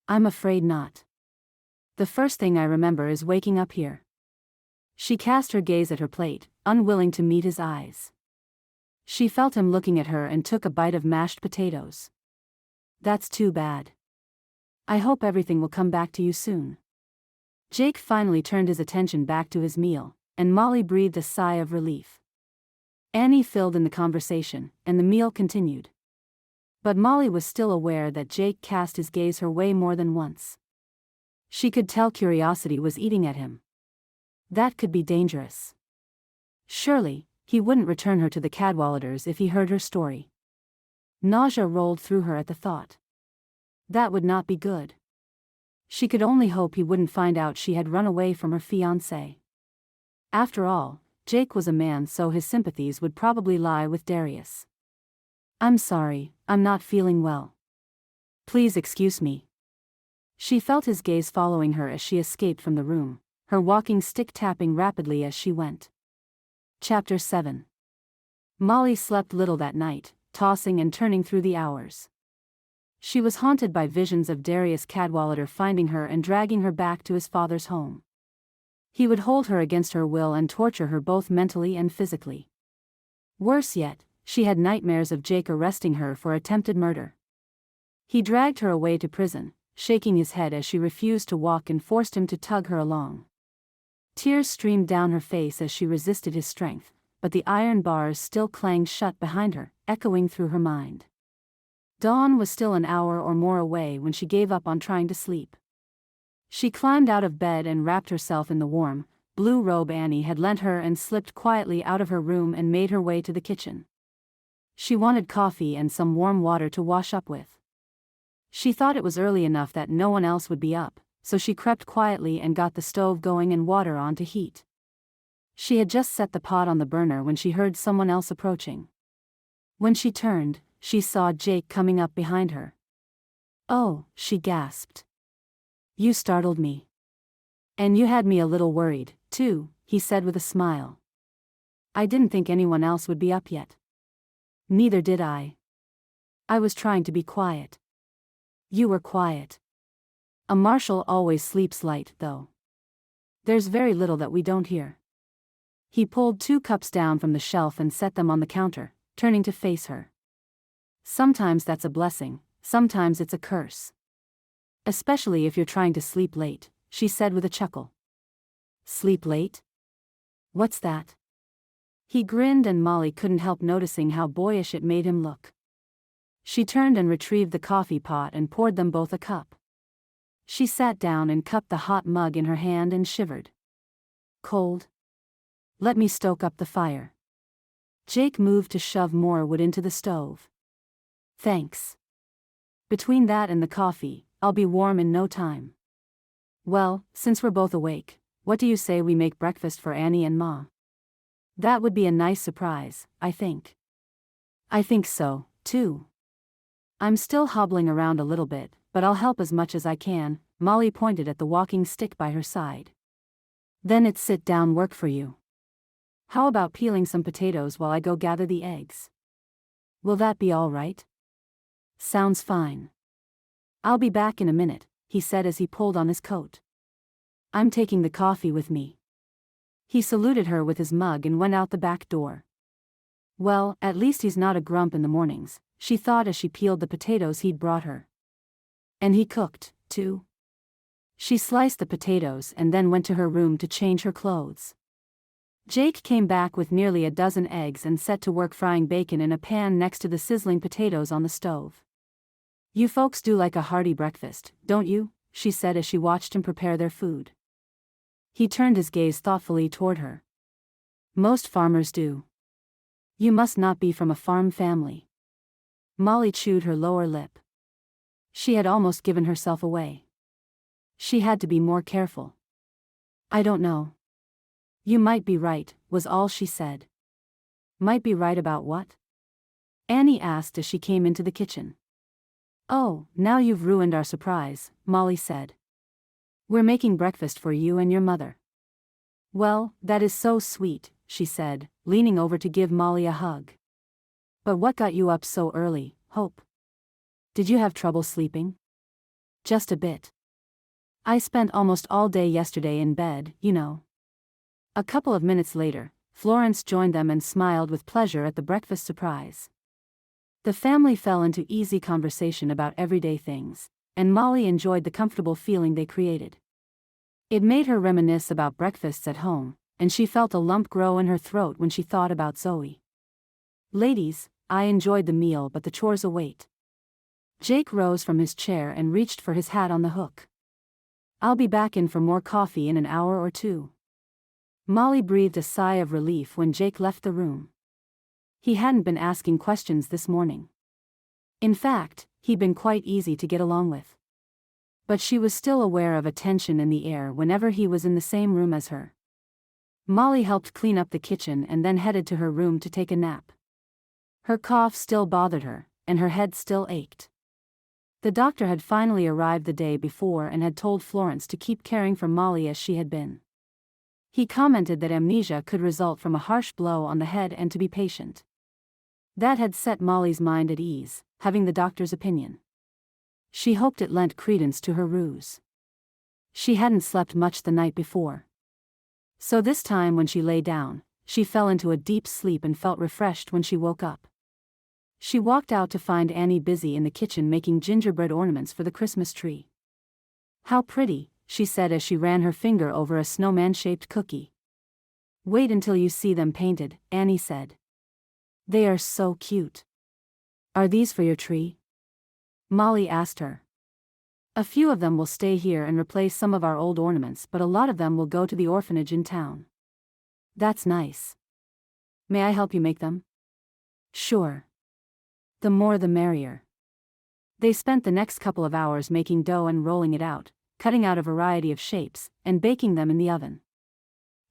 "I'm afraid not. The first thing I remember is waking up here." She cast her gaze at her plate, unwilling to meet his eyes. She felt him looking at her and took a bite of mashed potatoes. "That's too bad. I hope everything will come back to you soon." Jake finally turned his attention back to his meal, and Molly breathed a sigh of relief. Annie filled in the conversation, and the meal continued. But Molly was still aware that Jake cast his gaze her way more than once. She could tell curiosity was eating at him. That could be dangerous. Surely, he wouldn't return her to the Cadwalladers if he heard her story. Nausea rolled through her at the thought. That would not be good. She could only hope he wouldn't find out she had run away from her fiancé. After all, Jake was a man, so his sympathies would probably lie with Darius. "I'm sorry, I'm not feeling well. Please excuse me." She felt his gaze following her as she escaped from the room, her walking stick tapping rapidly as she went. Chapter 7. Molly slept little that night, tossing and turning through the hours. She was haunted by visions of Darius Cadwallader finding her and dragging her back to his father's home. He would hold her against her will and torture her both mentally and physically. Worse yet, she had nightmares of Jake arresting her for attempted murder. He dragged her away to prison, shaking his head as she refused to walk and forced him to tug her along. Tears streamed down her face as she resisted his strength, but the iron bars still clanged shut behind her, echoing through her mind. Dawn was still an hour or more away when she gave up on trying to sleep. She climbed out of bed and wrapped herself in the warm, blue robe Annie had lent her and slipped quietly out of her room and made her way to the kitchen. She wanted coffee and some warm water to wash up with. She thought it was early enough that no one else would be up, so she crept quietly and got the stove going and water on to heat. She had just set the pot on the burner when she heard someone else approaching. When she turned, she saw Jake coming up behind her. "Oh," she gasped. "You startled me. And you had me a little worried, too," he said with a smile. "I didn't think anyone else would be up yet." "Neither did I. I was trying to be quiet." "You were quiet. A marshal always sleeps light, though. There's very little that we don't hear." He pulled 2 cups down from the shelf and set them on the counter, turning to face her. "Sometimes that's a blessing, sometimes it's a curse. Especially if you're trying to sleep late," she said with a chuckle. "Sleep late? What's that?" He grinned and Molly couldn't help noticing how boyish it made him look. She turned and retrieved the coffee pot and poured them both a cup. She sat down and cupped the hot mug in her hand and shivered. "Cold? Let me stoke up the fire." Jake moved to shove more wood into the stove. "Thanks. Between that and the coffee, I'll be warm in no time." "Well, since we're both awake, what do you say we make breakfast for Annie and Ma? That would be a nice surprise, I think." "I think so, too. I'm still hobbling around a little bit, but I'll help as much as I can." Molly pointed at the walking stick by her side. "Then it's sit-down work for you. How about peeling some potatoes while I go gather the eggs? Will that be all right?" "Sounds fine. I'll be back in a minute," he said as he pulled on his coat. "I'm taking the coffee with me." He saluted her with his mug and went out the back door. Well, at least he's not a grump in the mornings, she thought as she peeled the potatoes he'd brought her. And he cooked, too. She sliced the potatoes and then went to her room to change her clothes. Jake came back with nearly a dozen eggs and set to work frying bacon in a pan next to the sizzling potatoes on the stove. "You folks do like a hearty breakfast, don't you?" she said as she watched him prepare their food. He turned his gaze thoughtfully toward her. "Most farmers do. You must not be from a farm family." Molly chewed her lower lip. She had almost given herself away. She had to be more careful. "I don't know. You might be right," was all she said. "Might be right about what?" Annie asked as she came into the kitchen. "Oh, now you've ruined our surprise," Molly said. "We're making breakfast for you and your mother." "Well, that is so sweet," she said, leaning over to give Molly a hug. "But what got you up so early, Hope? Did you have trouble sleeping?" "Just a bit. I spent almost all day yesterday in bed, you know." A couple of minutes later, Florence joined them and smiled with pleasure at the breakfast surprise. The family fell into easy conversation about everyday things, and Molly enjoyed the comfortable feeling they created. It made her reminisce about breakfasts at home, and she felt a lump grow in her throat when she thought about Zoe. "Ladies, I enjoyed the meal but the chores await." Jake rose from his chair and reached for his hat on the hook. "I'll be back in for more coffee in an hour or two." Molly breathed a sigh of relief when Jake left the room. He hadn't been asking questions this morning. In fact, he'd been quite easy to get along with. But she was still aware of a tension in the air whenever he was in the same room as her. Molly helped clean up the kitchen and then headed to her room to take a nap. Her cough still bothered her, and her head still ached. The doctor had finally arrived the day before and had told Florence to keep caring for Molly as she had been. He commented that amnesia could result from a harsh blow on the head and to be patient. That had set Molly's mind at ease, having the doctor's opinion. She hoped it lent credence to her ruse. She hadn't slept much the night before. So this time when she lay down, she fell into a deep sleep and felt refreshed when she woke up. She walked out to find Annie busy in the kitchen making gingerbread ornaments for the Christmas tree. "How pretty," she said as she ran her finger over a snowman-shaped cookie. "Wait until you see them painted," Annie said. "They are so cute." "Are these for your tree?" Molly asked her. "A few of them will stay here and replace some of our old ornaments, but a lot of them will go to the orphanage in town." "That's nice. May I help you make them?" "Sure. The more the merrier." They spent the next couple of hours making dough and rolling it out, cutting out a variety of shapes, and baking them in the oven.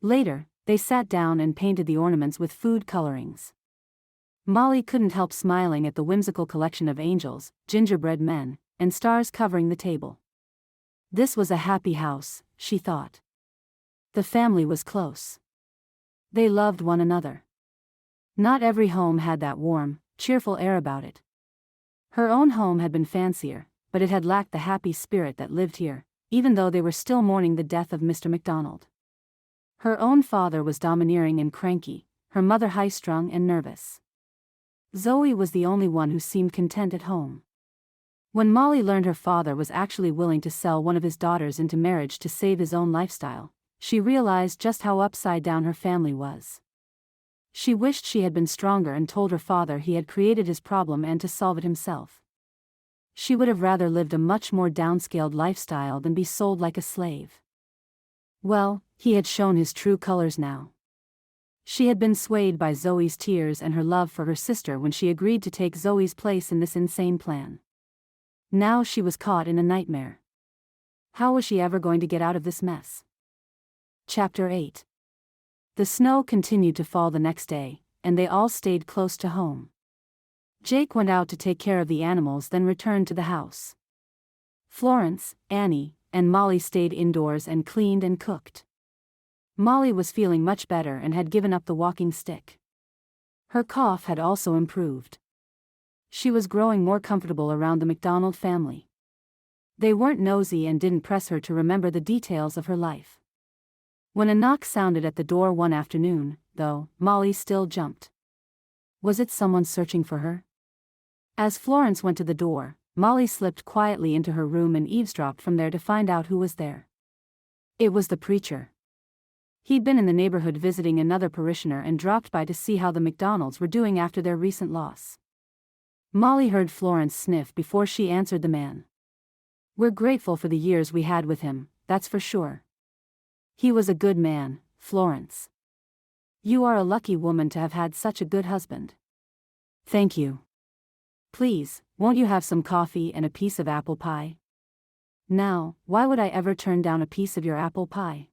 Later, they sat down and painted the ornaments with food colorings. Molly couldn't help smiling at the whimsical collection of angels, gingerbread men, and stars covering the table. This was a happy house, she thought. The family was close. They loved one another. Not every home had that warm, cheerful air about it. Her own home had been fancier, but it had lacked the happy spirit that lived here, even though they were still mourning the death of Mr. McDonald. Her own father was domineering and cranky, her mother high-strung and nervous. Zoe was the only one who seemed content at home. When Molly learned her father was actually willing to sell one of his daughters into marriage to save his own lifestyle, she realized just how upside down her family was. She wished she had been stronger and told her father he had created his problem and to solve it himself. She would have rather lived a much more downscaled lifestyle than be sold like a slave. Well, he had shown his true colors now. She had been swayed by Zoe's tears and her love for her sister when she agreed to take Zoe's place in this insane plan. Now she was caught in a nightmare. How was she ever going to get out of this mess? Chapter 8. The snow continued to fall the next day, and they all stayed close to home. Jake went out to take care of the animals, then returned to the house. Florence, Annie, and Molly stayed indoors and cleaned and cooked. Molly was feeling much better and had given up the walking stick. Her cough had also improved. She was growing more comfortable around the McDonald family. They weren't nosy and didn't press her to remember the details of her life. When a knock sounded at the door one afternoon, though, Molly still jumped. Was it someone searching for her? As Florence went to the door, Molly slipped quietly into her room and eavesdropped from there to find out who was there. It was the preacher. He'd been in the neighborhood visiting another parishioner and dropped by to see how the McDonalds were doing after their recent loss. Molly heard Florence sniff before she answered the man. "We're grateful for the years we had with him, that's for sure. He was a good man, Florence. You are a lucky woman to have had such a good husband." "Thank you. Please, won't you have some coffee and a piece of apple pie?" "Now, why would I ever turn down a piece of your apple pie?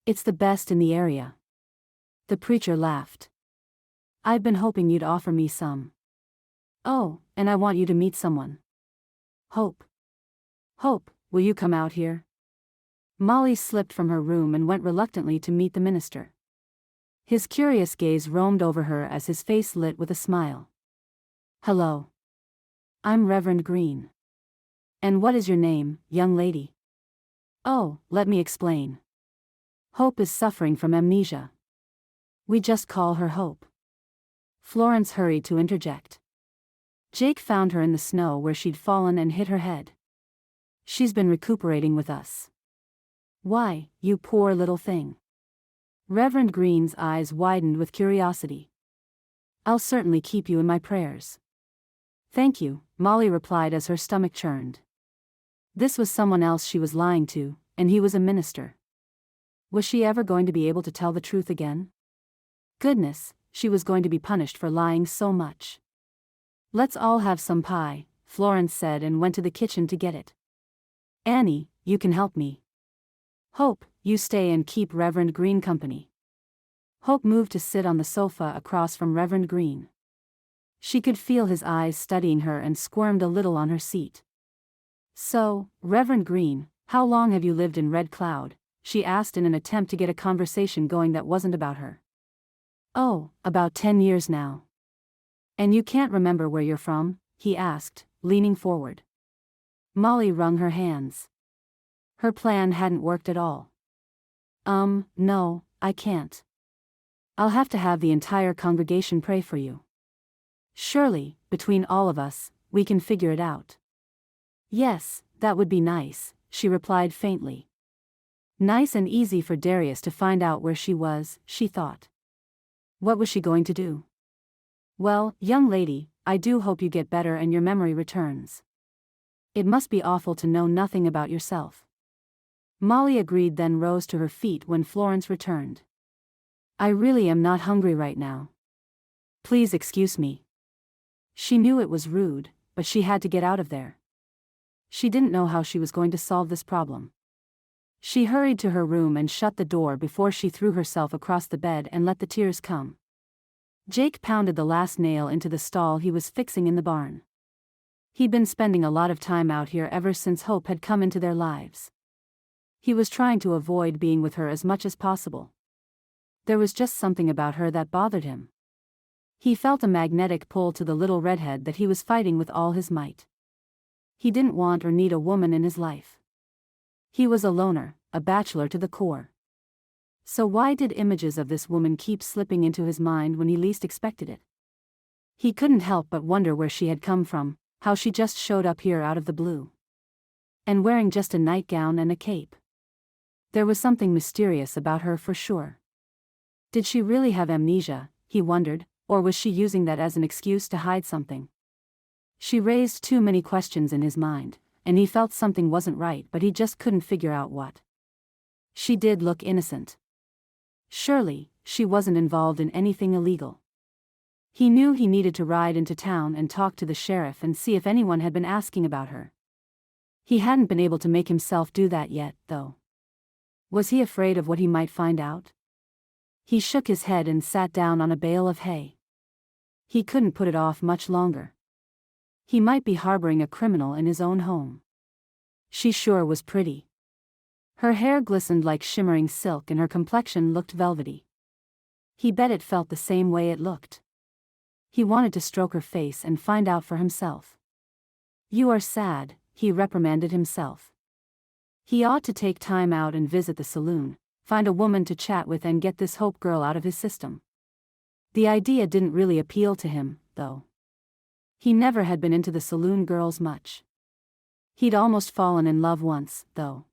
It's the best in the area." The preacher laughed. "I've been hoping you'd offer me some. Oh, and I want you to meet someone. Hope. Hope, will you come out here?" Molly slipped from her room and went reluctantly to meet the minister. His curious gaze roamed over her as his face lit with a smile. "Hello. I'm Reverend Green. And what is your name, young lady?" "Oh, let me explain. Hope is suffering from amnesia. We just call her Hope." Florence hurried to interject. Jake found her in the snow where she'd fallen and hit her head. "She's been recuperating with us." "Why, you poor little thing?" Reverend Green's eyes widened with curiosity. "I'll certainly keep you in my prayers." "Thank you," Molly replied as her stomach churned. This was someone else she was lying to, and he was a minister. Was she ever going to be able to tell the truth again? Goodness, she was going to be punished for lying so much. "Let's all have some pie," Florence said and went to the kitchen to get it. "Annie, you can help me. Hope, you stay and keep Reverend Green company." Hope moved to sit on the sofa across from Reverend Green. She could feel his eyes studying her and squirmed a little on her seat. "So, Reverend Green, how long have you lived in Red Cloud?" she asked in an attempt to get a conversation going that wasn't about her. "Oh, about 10 years now." And you can't remember where you're from? He asked, leaning forward. Molly wrung her hands. Her plan hadn't worked at all. No, I can't. I'll have to have the entire congregation pray for you. Surely, between all of us, we can figure it out. Yes, that would be nice, she replied faintly. Nice and easy for Darius to find out where she was, she thought. What was she going to do? Well, young lady, I do hope you get better and your memory returns. It must be awful to know nothing about yourself. Molly agreed, then rose to her feet when Florence returned. I really am not hungry right now. Please excuse me. She knew it was rude, but she had to get out of there. She didn't know how she was going to solve this problem. She hurried to her room and shut the door before she threw herself across the bed and let the tears come. Jake pounded the last nail into the stall he was fixing in the barn. He'd been spending a lot of time out here ever since Hope had come into their lives. He was trying to avoid being with her as much as possible. There was just something about her that bothered him. He felt a magnetic pull to the little redhead that he was fighting with all his might. He didn't want or need a woman in his life. He was a loner, a bachelor to the core. So why did images of this woman keep slipping into his mind when he least expected it? He couldn't help but wonder where she had come from, how she just showed up here out of the blue. And wearing just a nightgown and a cape. There was something mysterious about her for sure. Did she really have amnesia, he wondered, or was she using that as an excuse to hide something? She raised too many questions in his mind, and he felt something wasn't right, but he just couldn't figure out what. She did look innocent. Surely, she wasn't involved in anything illegal. He knew he needed to ride into town and talk to the sheriff and see if anyone had been asking about her. He hadn't been able to make himself do that yet, though. Was he afraid of what he might find out? He shook his head and sat down on a bale of hay. He couldn't put it off much longer. He might be harboring a criminal in his own home. She sure was pretty. Her hair glistened like shimmering silk and her complexion looked velvety. He bet it felt the same way it looked. He wanted to stroke her face and find out for himself. You are sad, he reprimanded himself. He ought to take time out and visit the saloon, find a woman to chat with and get this Hope girl out of his system. The idea didn't really appeal to him, though. He never had been into the saloon girls much. He'd almost fallen in love once, though.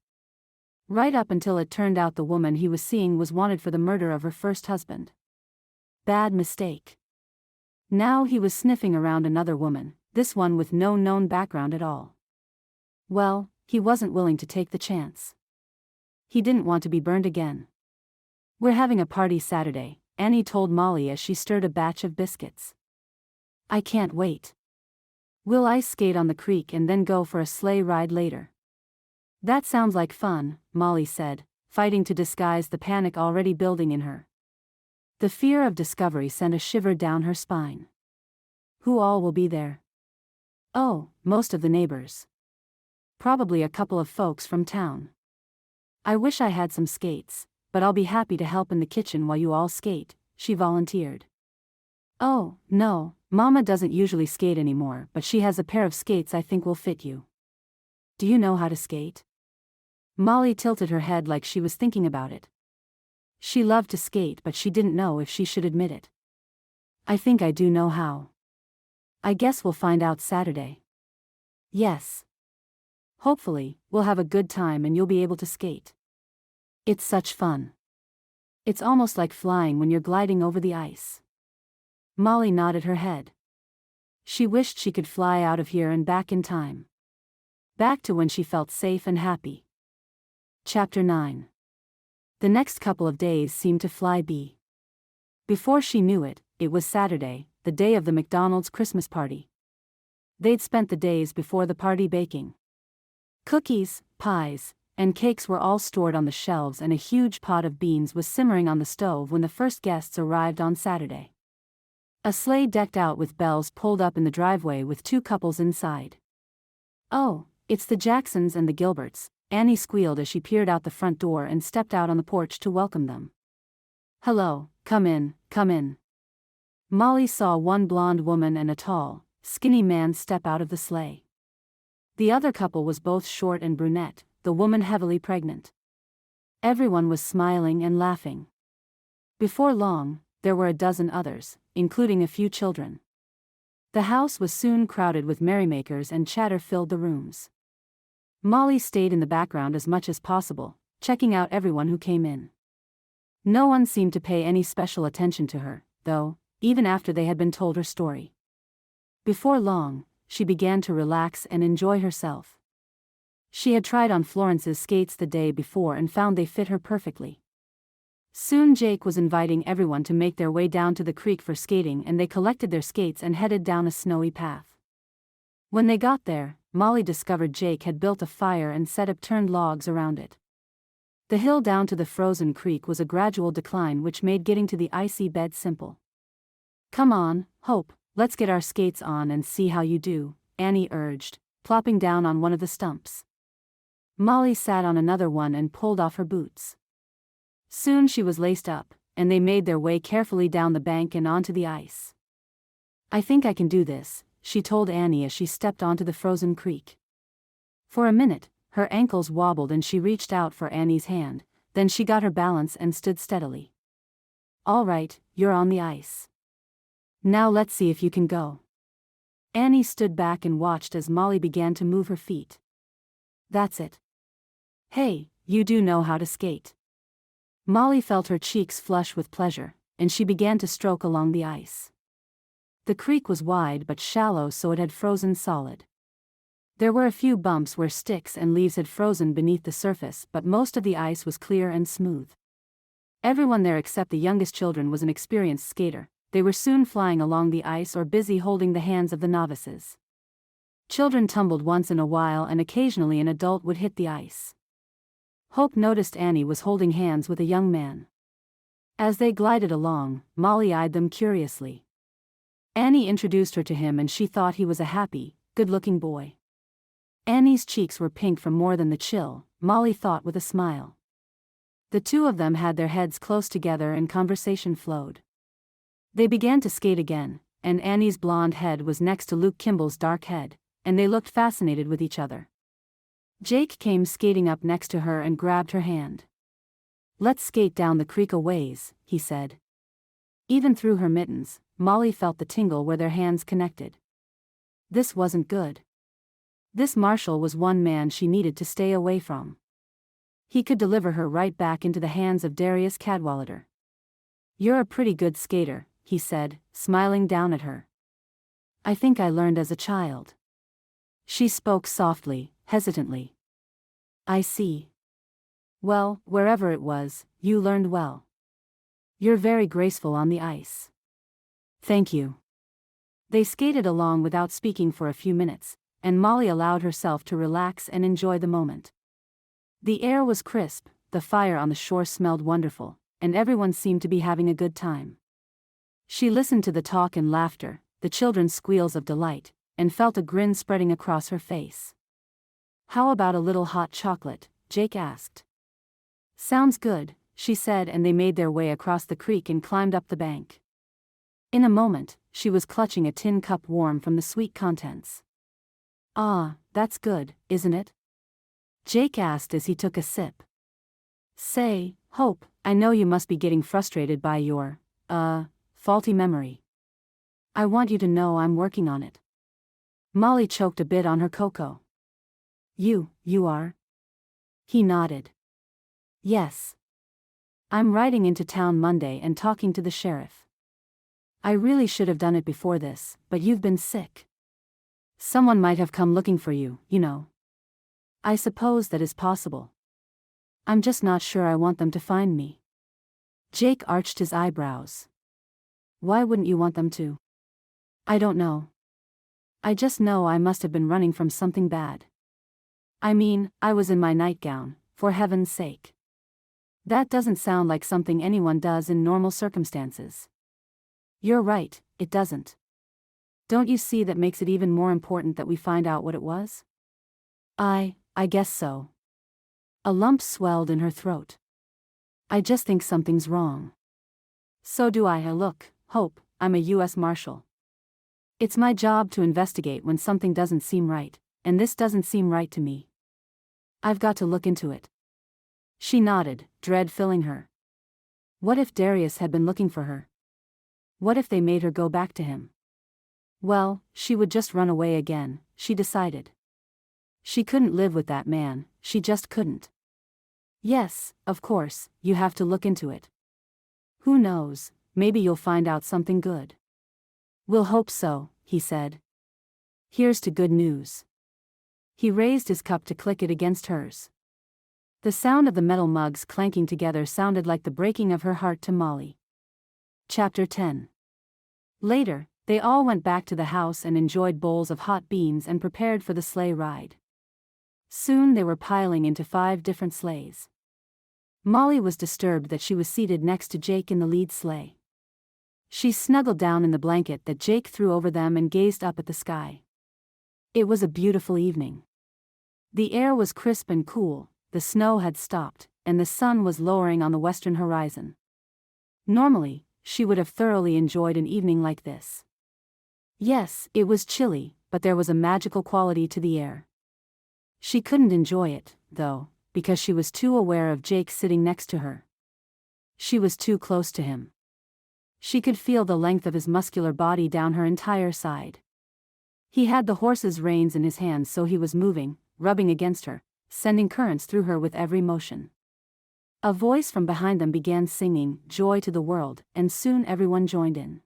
Right up until it turned out the woman he was seeing was wanted for the murder of her first husband. Bad mistake. Now he was sniffing around another woman, this one with no known background at all. Well, he wasn't willing to take the chance. He didn't want to be burned again. We're having a party Saturday, Annie told Molly as she stirred a batch of biscuits. I can't wait. We'll ice skate on the creek and then go for a sleigh ride later. That sounds like fun, Molly said, fighting to disguise the panic already building in her. The fear of discovery sent a shiver down her spine. Who all will be there? Oh, most of the neighbors. Probably a couple of folks from town. I wish I had some skates, but I'll be happy to help in the kitchen while you all skate, she volunteered. Oh, no, Mama doesn't usually skate anymore, but she has a pair of skates I think will fit you. Do you know how to skate? Molly tilted her head like she was thinking about it. She loved to skate, but she didn't know if she should admit it. I think I do know how. I guess we'll find out Saturday. Yes. Hopefully, we'll have a good time and you'll be able to skate. It's such fun. It's almost like flying when you're gliding over the ice. Molly nodded her head. She wished she could fly out of here and back in time. Back to when she felt safe and happy. Chapter 9. The next couple of days seemed to fly by. Before she knew it, it was Saturday, the day of the McDonald's Christmas party. They'd spent the days before the party baking. Cookies, pies, and cakes were all stored on the shelves and a huge pot of beans was simmering on the stove when the first guests arrived on Saturday. A sleigh decked out with bells pulled up in the driveway with two couples inside. Oh, it's the Jacksons and the Gilberts, Annie squealed as she peered out the front door and stepped out on the porch to welcome them. Hello, come in, come in. Molly saw one blonde woman and a tall, skinny man step out of the sleigh. The other couple was both short and brunette, the woman heavily pregnant. Everyone was smiling and laughing. Before long, there were a dozen others, including a few children. The house was soon crowded with merrymakers and chatter filled the rooms. Molly stayed in the background as much as possible, checking out everyone who came in. No one seemed to pay any special attention to her, though, even after they had been told her story. Before long, she began to relax and enjoy herself. She had tried on Florence's skates the day before and found they fit her perfectly. Soon Jake was inviting everyone to make their way down to the creek for skating, and they collected their skates and headed down a snowy path. When they got there, Molly discovered Jake had built a fire and set up turned logs around it. The hill down to the frozen creek was a gradual decline which made getting to the icy bed simple. "Come on, Hope, let's get our skates on and see how you do," Annie urged, plopping down on one of the stumps. Molly sat on another one and pulled off her boots. Soon she was laced up, and they made their way carefully down the bank and onto the ice. "I think I can do this," she told Annie as she stepped onto the frozen creek. For a minute, her ankles wobbled and she reached out for Annie's hand, then she got her balance and stood steadily. "All right, you're on the ice. Now let's see if you can go." Annie stood back and watched as Molly began to move her feet. "That's it. Hey, you do know how to skate." Molly felt her cheeks flush with pleasure, and she began to stroke along the ice. The creek was wide but shallow, so it had frozen solid. There were a few bumps where sticks and leaves had frozen beneath the surface, but most of the ice was clear and smooth. Everyone there except the youngest children was an experienced skater. They were soon flying along the ice or busy holding the hands of the novices. Children tumbled once in a while and occasionally an adult would hit the ice. Hope noticed Annie was holding hands with a young man. As they glided along, Molly eyed them curiously. Annie introduced her to him and she thought he was a happy, good-looking boy. Annie's cheeks were pink from more than the chill, Molly thought with a smile. The two of them had their heads close together and conversation flowed. They began to skate again, and Annie's blonde head was next to Luke Kimball's dark head, and they looked fascinated with each other. Jake came skating up next to her and grabbed her hand. "Let's skate down the creek a ways," he said. Even through her mittens, Molly felt the tingle where their hands connected. This wasn't good. This Marshal was one man she needed to stay away from. He could deliver her right back into the hands of Darius Cadwallader. "You're a pretty good skater," he said, smiling down at her. "I think I learned as a child." She spoke softly, hesitantly. "I see. Well, wherever it was, you learned well. You're very graceful on the ice." "Thank you." They skated along without speaking for a few minutes, and Molly allowed herself to relax and enjoy the moment. The air was crisp, the fire on the shore smelled wonderful, and everyone seemed to be having a good time. She listened to the talk and laughter, the children's squeals of delight, and felt a grin spreading across her face. "How about a little hot chocolate?" Jake asked. "Sounds good," she said, and they made their way across the creek and climbed up the bank. In a moment, she was clutching a tin cup warm from the sweet contents. "Ah, that's good, isn't it?" Jake asked as he took a sip. "Say, Hope, I know you must be getting frustrated by your, faulty memory. I want you to know I'm working on it." Molly choked a bit on her cocoa. You are?" He nodded. "Yes. I'm riding into town Monday and talking to the sheriff. I really should have done it before this, but you've been sick. Someone might have come looking for you, you know. I suppose that is possible. I'm just not sure I want them to find me." Jake arched his eyebrows. "Why wouldn't you want them to?" "I don't know. I just know I must have been running from something bad. I mean, I was in my nightgown, for heaven's sake. That doesn't sound like something anyone does in normal circumstances." "You're right, it doesn't. Don't you see that makes it even more important that we find out what it was?" I guess so." A lump swelled in her throat. "I just think something's wrong." "So do I. Look, Hope, I'm a U.S. Marshal. It's my job to investigate when something doesn't seem right, and this doesn't seem right to me. I've got to look into it." She nodded, dread filling her. What if Darius had been looking for her? What if they made her go back to him? Well, she would just run away again, she decided. She couldn't live with that man, she just couldn't. "Yes, of course, you have to look into it. Who knows, maybe you'll find out something good." "We'll hope so," he said. "Here's to good news." He raised his cup to click it against hers. The sound of the metal mugs clanking together sounded like the breaking of her heart to Molly. Chapter 10. Later, they all went back to the house and enjoyed bowls of hot beans and prepared for the sleigh ride. Soon they were piling into 5 different sleighs. Molly was disturbed that she was seated next to Jake in the lead sleigh. She snuggled down in the blanket that Jake threw over them and gazed up at the sky. It was a beautiful evening. The air was crisp and cool, the snow had stopped, and the sun was lowering on the western horizon. Normally, she would have thoroughly enjoyed an evening like this. Yes, it was chilly, but there was a magical quality to the air. She couldn't enjoy it, though, because she was too aware of Jake sitting next to her. She was too close to him. She could feel the length of his muscular body down her entire side. He had the horse's reins in his hands, so he was moving, rubbing against her, sending currents through her with every motion. A voice from behind them began singing "Joy to the World," and soon everyone joined in.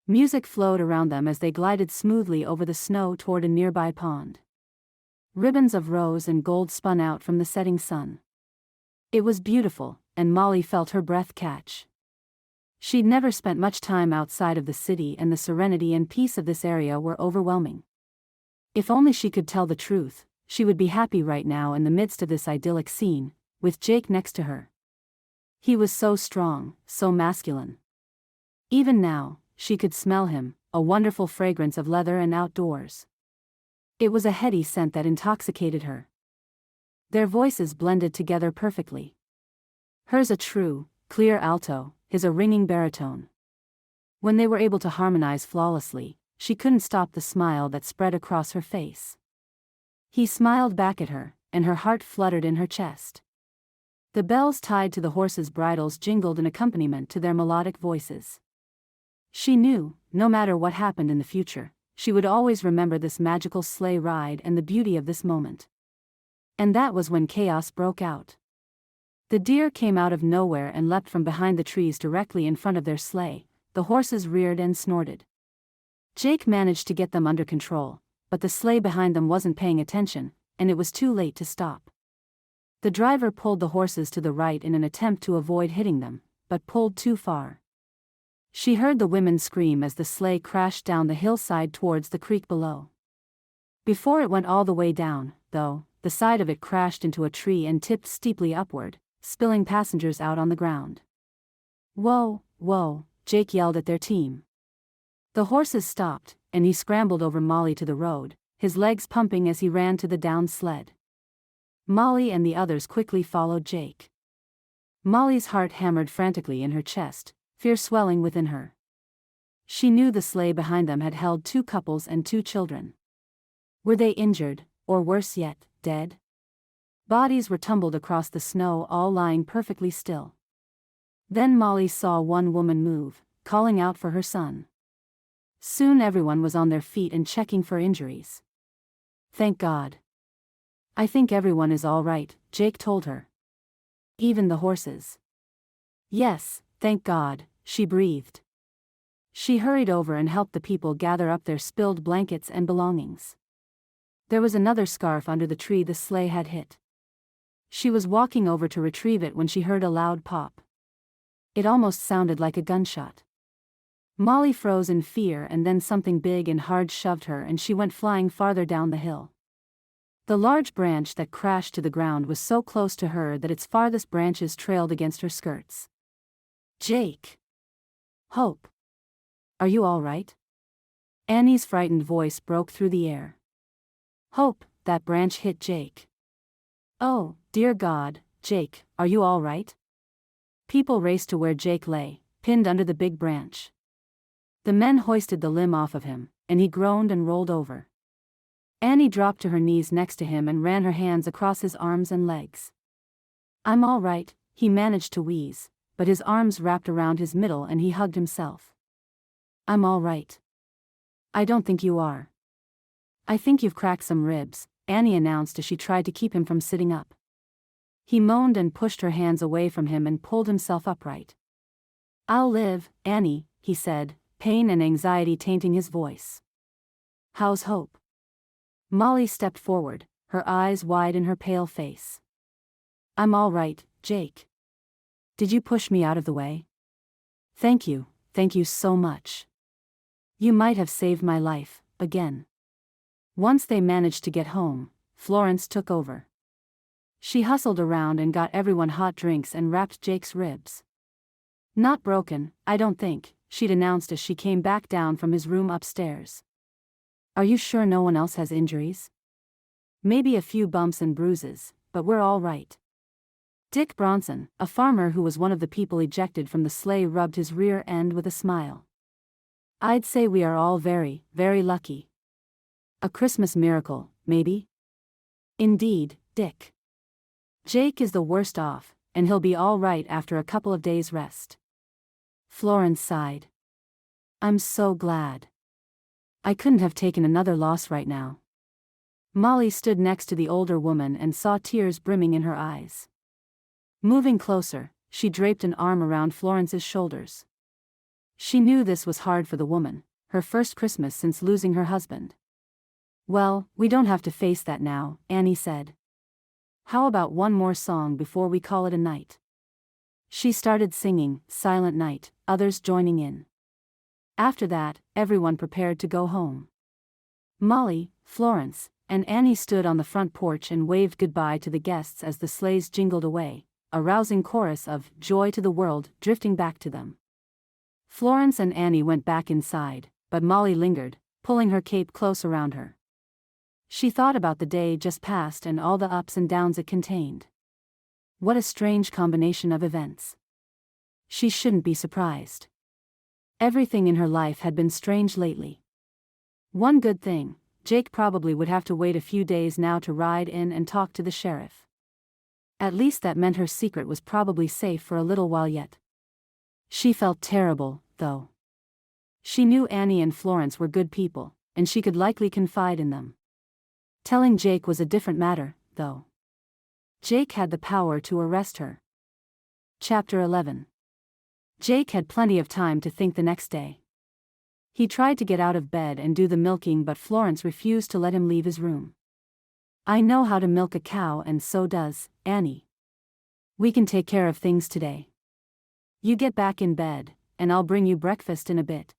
Music flowed around them as they glided smoothly over the snow toward a nearby pond. Ribbons of rose and gold spun out from the setting sun. It was beautiful, and Molly felt her breath catch. She'd never spent much time outside of the city, and the serenity and peace of this area were overwhelming. If only she could tell the truth, she would be happy right now in the midst of this idyllic scene, with Jake next to her. He was so strong, so masculine. Even now, she could smell him, a wonderful fragrance of leather and outdoors. It was a heady scent that intoxicated her. Their voices blended together perfectly. Hers a true, clear alto, his a ringing baritone. When they were able to harmonize flawlessly, she couldn't stop the smile that spread across her face. He smiled back at her, and her heart fluttered in her chest. The bells tied to the horses' bridles jingled in accompaniment to their melodic voices. She knew, no matter what happened in the future, she would always remember this magical sleigh ride and the beauty of this moment. And that was when chaos broke out. The deer came out of nowhere and leapt from behind the trees directly in front of their sleigh. The horses reared and snorted. Jake managed to get them under control, but the sleigh behind them wasn't paying attention, and it was too late to stop. The driver pulled the horses to the right in an attempt to avoid hitting them, but pulled too far. She heard the women scream as the sleigh crashed down the hillside towards the creek below. Before it went all the way down, though, the side of it crashed into a tree and tipped steeply upward, spilling passengers out on the ground. "Whoa, whoa," Jake yelled at their team. The horses stopped, and he scrambled over Molly to the road, his legs pumping as he ran to the downed sled. Molly and the others quickly followed Jake. Molly's heart hammered frantically in her chest, fear swelling within her. She knew the sleigh behind them had held 2 couples and 2 children. Were they injured, or worse yet, dead? Bodies were tumbled across the snow, all lying perfectly still. Then Molly saw one woman move, calling out for her son. Soon everyone was on their feet and checking for injuries. "Thank God. I think everyone is all right," Jake told her. "Even the horses?" "Yes, thank God," she breathed. She hurried over and helped the people gather up their spilled blankets and belongings. There was another scarf under the tree the sleigh had hit. She was walking over to retrieve it when she heard a loud pop. It almost sounded like a gunshot. Molly froze in fear, and then something big and hard shoved her and she went flying farther down the hill. The large branch that crashed to the ground was so close to her that its farthest branches trailed against her skirts. "Jake! Hope! Are you all right?" Annie's frightened voice broke through the air. "Hope, that branch hit Jake." "Oh, dear God, Jake, are you all right?" People raced to where Jake lay, pinned under the big branch. The men hoisted the limb off of him, and he groaned and rolled over. Annie dropped to her knees next to him and ran her hands across his arms and legs. "I'm all right," he managed to wheeze, but his arms wrapped around his middle and he hugged himself. "I'm all right." "I don't think you are." "I think you've cracked some ribs," Annie announced as she tried to keep him from sitting up. He moaned and pushed her hands away from him and pulled himself upright. "I'll live, Annie," he said, pain and anxiety tainting his voice. "How's Hope?" Molly stepped forward, her eyes wide in her pale face. "I'm all right, Jake. Did you push me out of the way?" Thank you so much. You might have saved my life, again." Once they managed to get home, Florence took over. She hustled around and got everyone hot drinks and wrapped Jake's ribs. "Not broken, I don't think," she'd announced as she came back down from his room upstairs. "Are you sure no one else has injuries?" "Maybe a few bumps and bruises, but we're all right." Dick Bronson, a farmer who was one of the people ejected from the sleigh, rubbed his rear end with a smile. "I'd say we are all very, very lucky. A Christmas miracle, maybe?" "Indeed, Dick. Jake is the worst off, and he'll be all right after a couple of days' rest." Florence sighed. "I'm so glad. I couldn't have taken another loss right now." Molly stood next to the older woman and saw tears brimming in her eyes. Moving closer, she draped an arm around Florence's shoulders. She knew this was hard for the woman, her first Christmas since losing her husband. "Well, we don't have to face that now," Annie said. "How about one more song before we call it a night?" She started singing Silent Night, others joining in. After that, everyone prepared to go home. Molly, Florence, and Annie stood on the front porch and waved goodbye to the guests as the sleighs jingled away, a rousing chorus of "Joy to the World" drifting back to them. Florence and Annie went back inside, but Molly lingered, pulling her cape close around her. She thought about the day just past and all the ups and downs it contained. What a strange combination of events. She shouldn't be surprised. Everything in her life had been strange lately. One good thing, Jake probably would have to wait a few days now to ride in and talk to the sheriff. At least that meant her secret was probably safe for a little while yet. She felt terrible, though. She knew Annie and Florence were good people, and she could likely confide in them. Telling Jake was a different matter, though. Jake had the power to arrest her. Chapter 11. Jake had plenty of time to think the next day. He tried to get out of bed and do the milking, but Florence refused to let him leave his room. "I know how to milk a cow, and so does Annie. We can take care of things today. You get back in bed, and I'll bring you breakfast in a bit."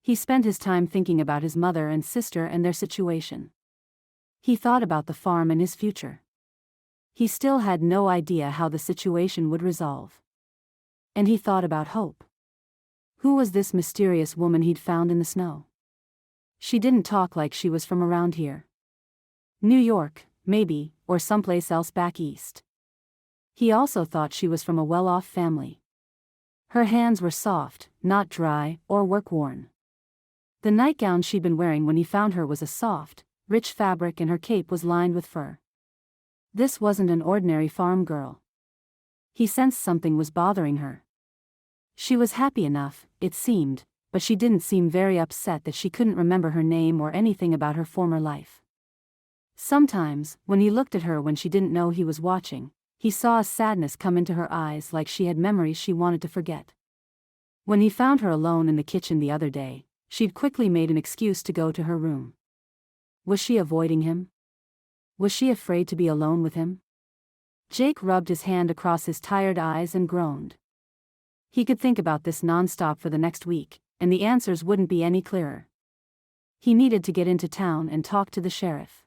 He spent his time thinking about his mother and sister and their situation. He thought about the farm and his future. He still had no idea how the situation would resolve. And he thought about Hope. Who was this mysterious woman he'd found in the snow? She didn't talk like she was from around here. New York, maybe, or someplace else back east. He also thought she was from a well-off family. Her hands were soft, not dry or work-worn. The nightgown she'd been wearing when he found her was a soft, rich fabric, and her cape was lined with fur. This wasn't an ordinary farm girl. He sensed something was bothering her. She was happy enough, it seemed, but she didn't seem very upset that she couldn't remember her name or anything about her former life. Sometimes, when he looked at her when she didn't know he was watching, he saw a sadness come into her eyes, like she had memories she wanted to forget. When he found her alone in the kitchen the other day, she'd quickly made an excuse to go to her room. Was she avoiding him? Was she afraid to be alone with him? Jake rubbed his hand across his tired eyes and groaned. He could think about this nonstop for the next week, and the answers wouldn't be any clearer. He needed to get into town and talk to the sheriff.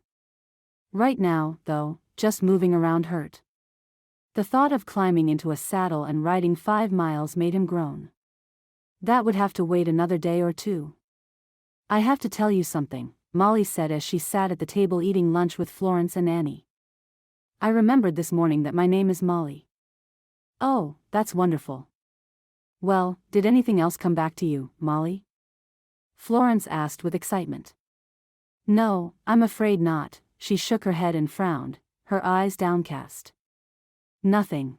Right now, though, just moving around hurt. The thought of climbing into a saddle and riding 5 miles made him groan. That would have to wait another day or two. "I have to tell you something," Molly said as she sat at the table eating lunch with Florence and Annie. "I remembered this morning that my name is Molly." "Oh, that's wonderful. Well, did anything else come back to you, Molly?" Florence asked with excitement. No, I'm afraid not, she shook her head and frowned, her eyes downcast. Nothing.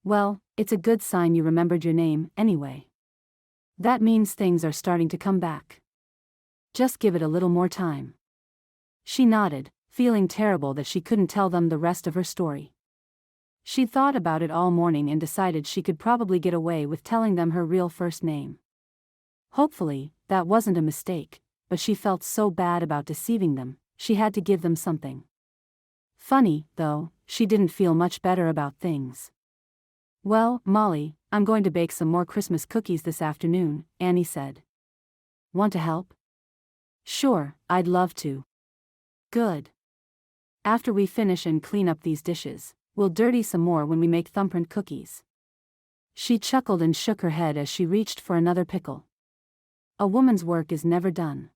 Well, it's a good sign you remembered your name, anyway. That means things are starting to come back. Just give it a little more time. She nodded, feeling terrible that she couldn't tell them the rest of her story. She'd thought about it all morning and decided she could probably get away with telling them her real first name. Hopefully, that wasn't a mistake, but she felt so bad about deceiving them, she had to give them something. Funny, though, she didn't feel much better about things. Well, Molly, I'm going to bake some more Christmas cookies this afternoon, Annie said. Want to help? Sure, I'd love to. Good. After we finish and clean up these dishes, we'll dirty some more when we make thumbprint cookies. She chuckled and shook her head as she reached for another pickle. A woman's work is never done.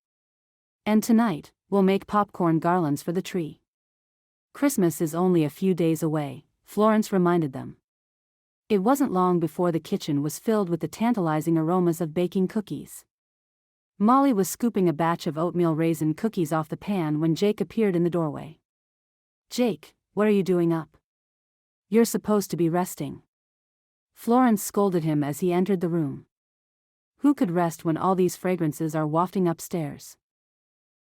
And tonight, we'll make popcorn garlands for the tree. Christmas is only a few days away, Florence reminded them. It wasn't long before the kitchen was filled with the tantalizing aromas of baking cookies. Molly was scooping a batch of oatmeal raisin cookies off the pan when Jake appeared in the doorway. Jake, what are you doing up? You're supposed to be resting. Florence scolded him as he entered the room. Who could rest when all these fragrances are wafting upstairs?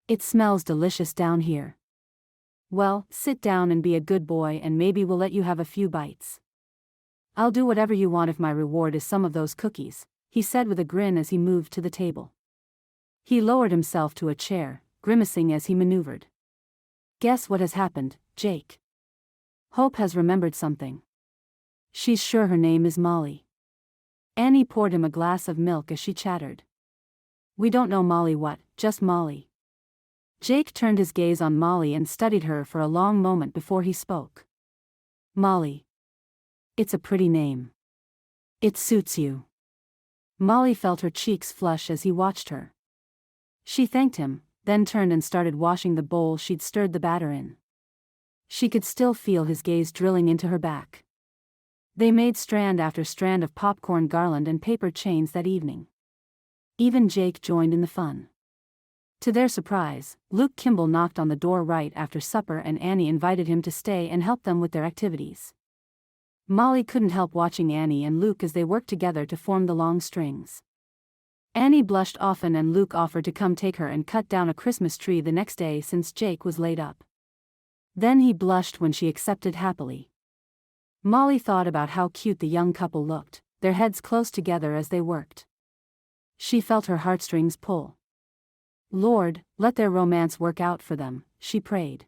It smells delicious down here. Well, sit down and be a good boy and maybe we'll let you have a few bites. I'll do whatever you want if my reward is some of those cookies, he said with a grin as he moved to the table. He lowered himself to a chair, grimacing as he maneuvered. Guess what has happened, Jake? Hope has remembered something. She's sure her name is Molly. Annie poured him a glass of milk as she chattered. We don't know Molly what, just Molly. Jake turned his gaze on Molly and studied her for a long moment before he spoke. Molly. It's a pretty name. It suits you. Molly felt her cheeks flush as he watched her. She thanked him, then turned and started washing the bowl she'd stirred the batter in. She could still feel his gaze drilling into her back. They made strand after strand of popcorn garland and paper chains that evening. Even Jake joined in the fun. To their surprise, Luke Kimball knocked on the door right after supper and Annie invited him to stay and help them with their activities. Molly couldn't help watching Annie and Luke as they worked together to form the long strings. Annie blushed often and Luke offered to come take her and cut down a Christmas tree the next day since Jake was laid up. Then he blushed when she accepted happily. Molly thought about how cute the young couple looked, their heads close together as they worked. She felt her heartstrings pull. Lord, let their romance work out for them, she prayed.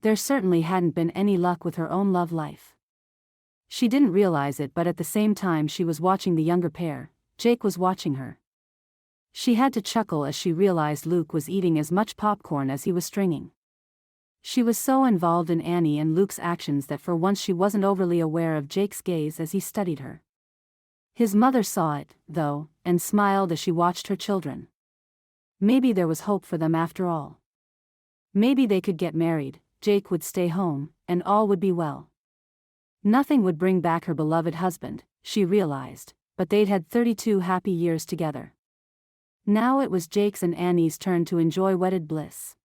There certainly hadn't been any luck with her own love life. She didn't realize it, but at the same time she was watching the younger pair, Jake was watching her. She had to chuckle as she realized Luke was eating as much popcorn as he was stringing. She was so involved in Annie and Luke's actions that for once she wasn't overly aware of Jake's gaze as he studied her. His mother saw it, though, and smiled as she watched her children. Maybe there was hope for them after all. Maybe they could get married, Jake would stay home, and all would be well. Nothing would bring back her beloved husband, she realized, but they'd had 32 happy years together. Now it was Jake's and Annie's turn to enjoy wedded bliss.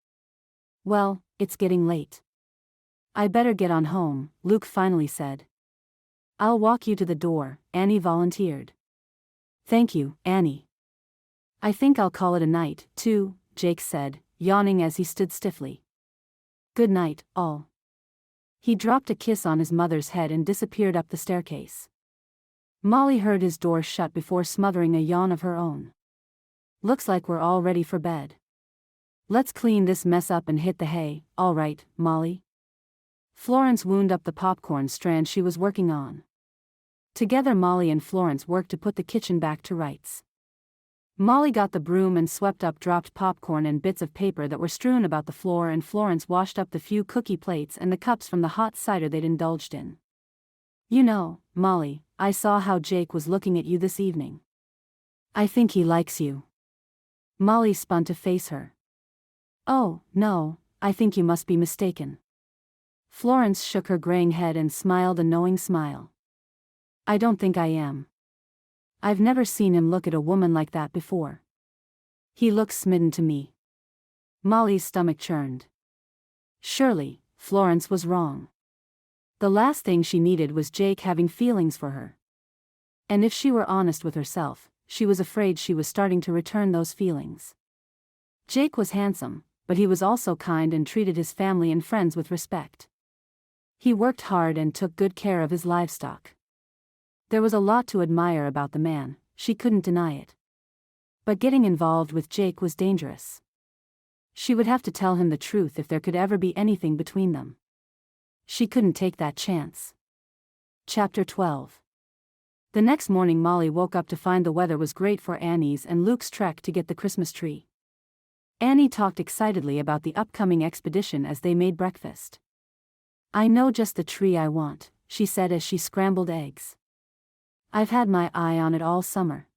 Well, it's getting late. I better get on home, Luke finally said. I'll walk you to the door, Annie volunteered. Thank you, Annie. I think I'll call it a night, too, Jake said, yawning as he stood stiffly. Good night, all. He dropped a kiss on his mother's head and disappeared up the staircase. Molly heard his door shut before smothering a yawn of her own. Looks like we're all ready for bed. Let's clean this mess up and hit the hay, all right, Molly? Florence wound up the popcorn strand she was working on. Together Molly and Florence worked to put the kitchen back to rights. Molly got the broom and swept up dropped popcorn and bits of paper that were strewn about the floor, and Florence washed up the few cookie plates and the cups from the hot cider they'd indulged in. You know, Molly, I saw how Jake was looking at you this evening. I think he likes you. Molly spun to face her. Oh, no, I think you must be mistaken. Florence shook her graying head and smiled a knowing smile. I don't think I am. I've never seen him look at a woman like that before. He looks smitten to me. Molly's stomach churned. Surely, Florence was wrong. The last thing she needed was Jake having feelings for her. And if she were honest with herself, she was afraid she was starting to return those feelings. Jake was handsome, but he was also kind and treated his family and friends with respect. He worked hard and took good care of his livestock. There was a lot to admire about the man, she couldn't deny it. But getting involved with Jake was dangerous. She would have to tell him the truth if there could ever be anything between them. She couldn't take that chance. Chapter 12. The next morning Molly woke up to find the weather was great for Annie's and Luke's trek to get the Christmas tree. Annie talked excitedly about the upcoming expedition as they made breakfast. "I know just the tree I want," she said as she scrambled eggs. "I've had my eye on it all summer."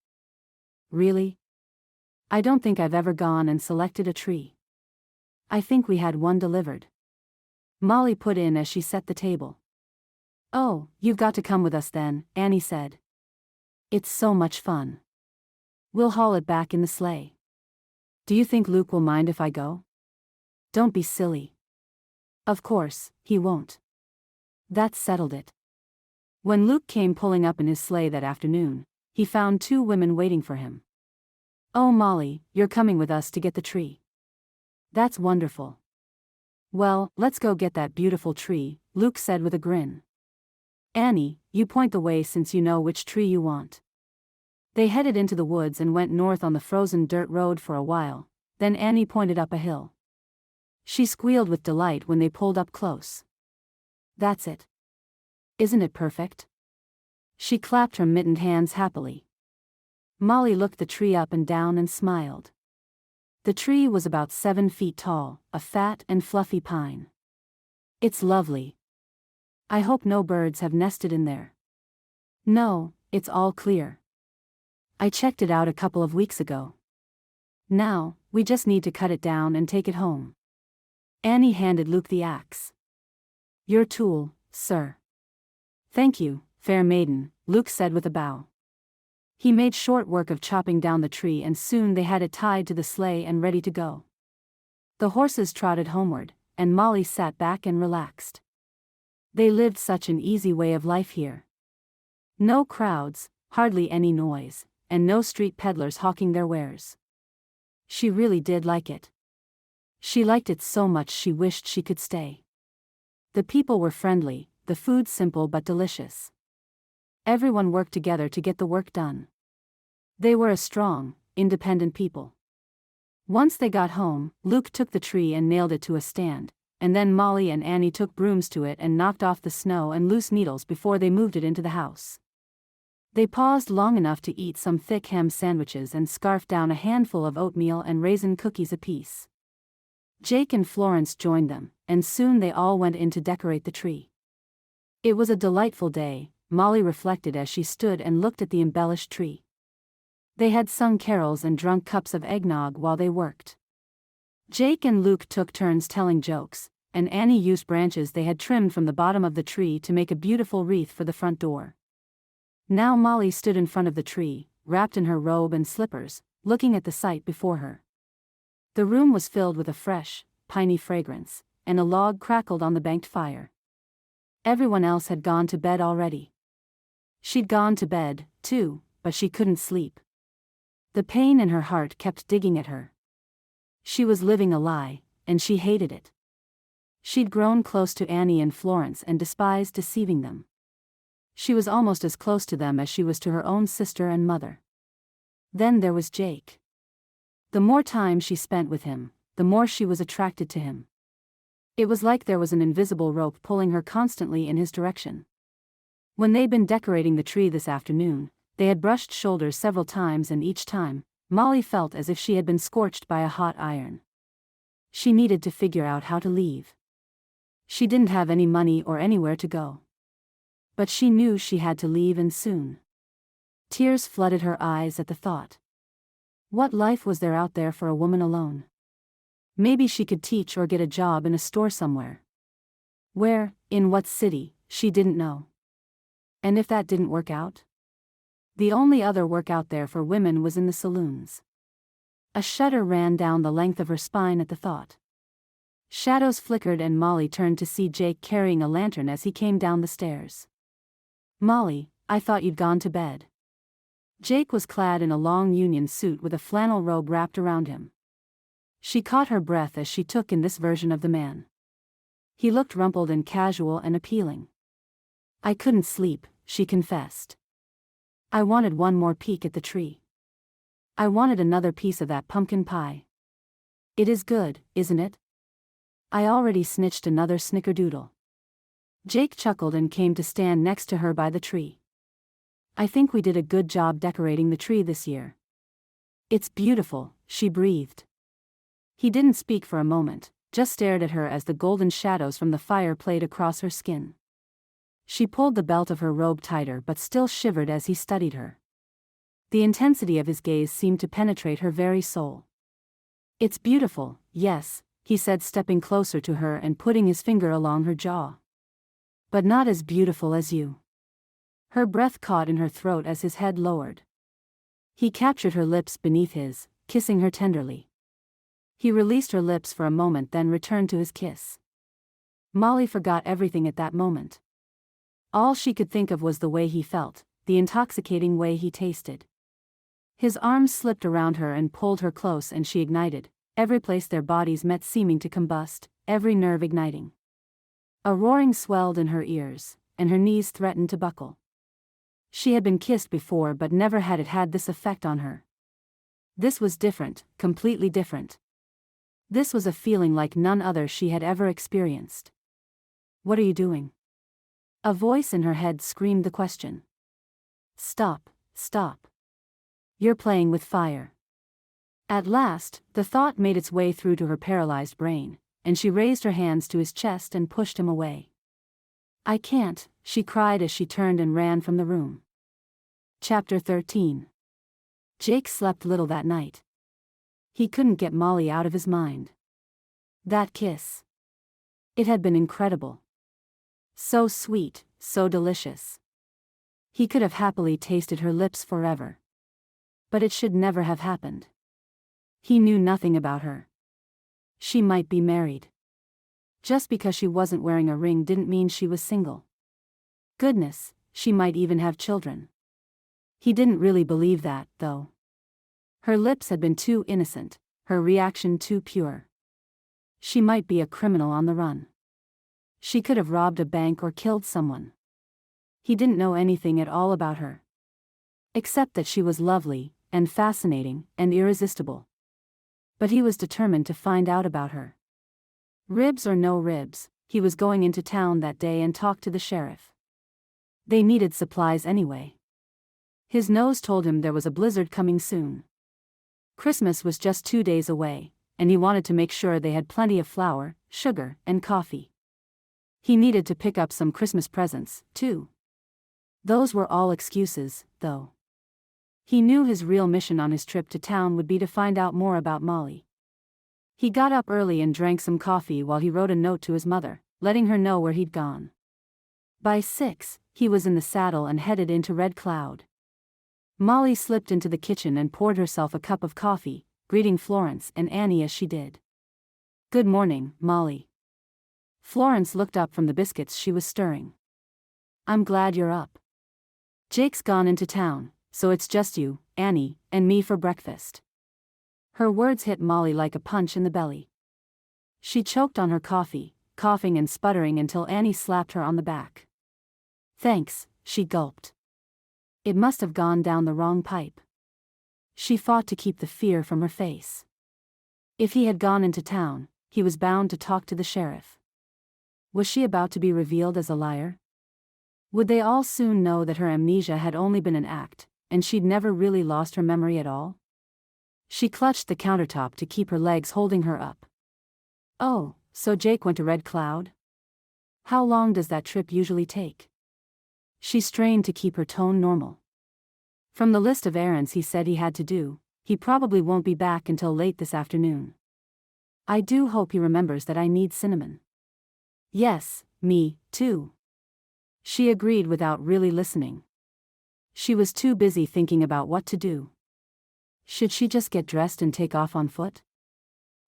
"Really? I don't think I've ever gone and selected a tree. I think we had one delivered," Molly put in as she set the table. "Oh, you've got to come with us then," Annie said. "It's so much fun. We'll haul it back in the sleigh. Do you think Luke will mind if I go?" "Don't be silly. Of course, he won't." That settled it. When Luke came pulling up in his sleigh that afternoon, he found two women waiting for him. "Oh Molly, you're coming with us to get the tree. That's wonderful." "Well, let's go get that beautiful tree," Luke said with a grin. "Annie, you point the way since you know which tree you want." They headed into the woods and went north on the frozen dirt road for a while, then Annie pointed up a hill. She squealed with delight when they pulled up close. "That's it. Isn't it perfect?" She clapped her mittened hands happily. Molly looked the tree up and down and smiled. The tree was about 7 feet tall, a fat and fluffy pine. "It's lovely. I hope no birds have nested in there." "No, it's all clear. I checked it out a couple of weeks ago. Now, we just need to cut it down and take it home." Annie handed Luke the axe. "Your tool, sir." "Thank you, fair maiden," Luke said with a bow. He made short work of chopping down the tree and soon they had it tied to the sleigh and ready to go. The horses trotted homeward, and Molly sat back and relaxed. They lived such an easy way of life here. No crowds, hardly any noise, and no street peddlers hawking their wares. She really did like it. She liked it so much she wished she could stay. The people were friendly, the food simple but delicious. Everyone worked together to get the work done. They were a strong, independent people. Once they got home, Luke took the tree and nailed it to a stand, and then Molly and Annie took brooms to it and knocked off the snow and loose needles before they moved it into the house. They paused long enough to eat some thick ham sandwiches and scarf down a handful of oatmeal and raisin cookies apiece. Jake and Florence joined them, and soon they all went in to decorate the tree. It was a delightful day, Molly reflected as she stood and looked at the embellished tree. They had sung carols and drunk cups of eggnog while they worked. Jake and Luke took turns telling jokes, and Annie used branches they had trimmed from the bottom of the tree to make a beautiful wreath for the front door. Now Molly stood in front of the tree, wrapped in her robe and slippers, looking at the sight before her. The room was filled with a fresh, piney fragrance, and a log crackled on the banked fire. Everyone else had gone to bed already. She'd gone to bed, too, but she couldn't sleep. The pain in her heart kept digging at her. She was living a lie, and she hated it. She'd grown close to Annie and Florence and despised deceiving them. She was almost as close to them as she was to her own sister and mother. Then there was Jake. The more time she spent with him, the more she was attracted to him. It was like there was an invisible rope pulling her constantly in his direction. When they'd been decorating the tree this afternoon, they had brushed shoulders several times and each time, Molly felt as if she had been scorched by a hot iron. She needed to figure out how to leave. She didn't have any money or anywhere to go. But she knew she had to leave and soon. Tears flooded her eyes at the thought. What life was there out there for a woman alone? Maybe she could teach or get a job in a store somewhere. Where, in what city, she didn't know. And if that didn't work out? The only other work out there for women was in the saloons. A shudder ran down the length of her spine at the thought. Shadows flickered and Molly turned to see Jake carrying a lantern as he came down the stairs. "Molly, I thought you'd gone to bed." Jake was clad in a long union suit with a flannel robe wrapped around him. She caught her breath as she took in this version of the man. He looked rumpled and casual and appealing. "I couldn't sleep," she confessed. "I wanted one more peek at the tree. I wanted another piece of that pumpkin pie. It is good, isn't it? I already snitched another snickerdoodle." Jake chuckled and came to stand next to her by the tree. "I think we did a good job decorating the tree this year." "It's beautiful," she breathed. He didn't speak for a moment, just stared at her as the golden shadows from the fire played across her skin. She pulled the belt of her robe tighter but still shivered as he studied her. The intensity of his gaze seemed to penetrate her very soul. "It's beautiful, yes," he said, stepping closer to her and putting his finger along her jaw. "But not as beautiful as you." Her breath caught in her throat as his head lowered. He captured her lips beneath his, kissing her tenderly. He released her lips for a moment, then returned to his kiss. Molly forgot everything at that moment. All she could think of was the way he felt, the intoxicating way he tasted. His arms slipped around her and pulled her close, and she ignited, every place their bodies met seeming to combust, every nerve igniting. A roaring swelled in her ears, and her knees threatened to buckle. She had been kissed before, but never had it had this effect on her. This was different, completely different. This was a feeling like none other she had ever experienced. "What are you doing?" A voice in her head screamed the question. "Stop, stop. You're playing with fire." At last, the thought made its way through to her paralyzed brain, and she raised her hands to his chest and pushed him away. "I can't," she cried as she turned and ran from the room. Chapter 13. Jake slept little that night. He couldn't get Molly out of his mind. That kiss. It had been incredible. So sweet, so delicious. He could have happily tasted her lips forever. But it should never have happened. He knew nothing about her. She might be married. Just because she wasn't wearing a ring didn't mean she was single. Goodness, she might even have children. He didn't really believe that, though. Her lips had been too innocent, her reaction too pure. She might be a criminal on the run. She could have robbed a bank or killed someone. He didn't know anything at all about her. Except that she was lovely, and fascinating, and irresistible. But he was determined to find out about her. Ribs or no ribs, he was going into town that day and talk to the sheriff. They needed supplies anyway. His nose told him there was a blizzard coming soon. Christmas was just 2 days away, and he wanted to make sure they had plenty of flour, sugar, and coffee. He needed to pick up some Christmas presents, too. Those were all excuses, though. He knew his real mission on his trip to town would be to find out more about Molly. He got up early and drank some coffee while he wrote a note to his mother, letting her know where he'd gone. By 6, he was in the saddle and headed into Red Cloud. Molly slipped into the kitchen and poured herself a cup of coffee, greeting Florence and Annie as she did. "Good morning, Molly." Florence looked up from the biscuits she was stirring. "I'm glad you're up. Jake's gone into town, so it's just you, Annie, and me for breakfast." Her words hit Molly like a punch in the belly. She choked on her coffee, coughing and sputtering until Annie slapped her on the back. "Thanks," she gulped. It must have gone down the wrong pipe. She fought to keep the fear from her face. If he had gone into town, he was bound to talk to the sheriff. Was she about to be revealed as a liar? Would they all soon know that her amnesia had only been an act, and she'd never really lost her memory at all? She clutched the countertop to keep her legs holding her up. "Oh, so Jake went to Red Cloud? How long does that trip usually take?" She strained to keep her tone normal. "From the list of errands he said he had to do, he probably won't be back until late this afternoon. I do hope he remembers that I need cinnamon." "Yes, me, too." She agreed without really listening. She was too busy thinking about what to do. Should she just get dressed and take off on foot?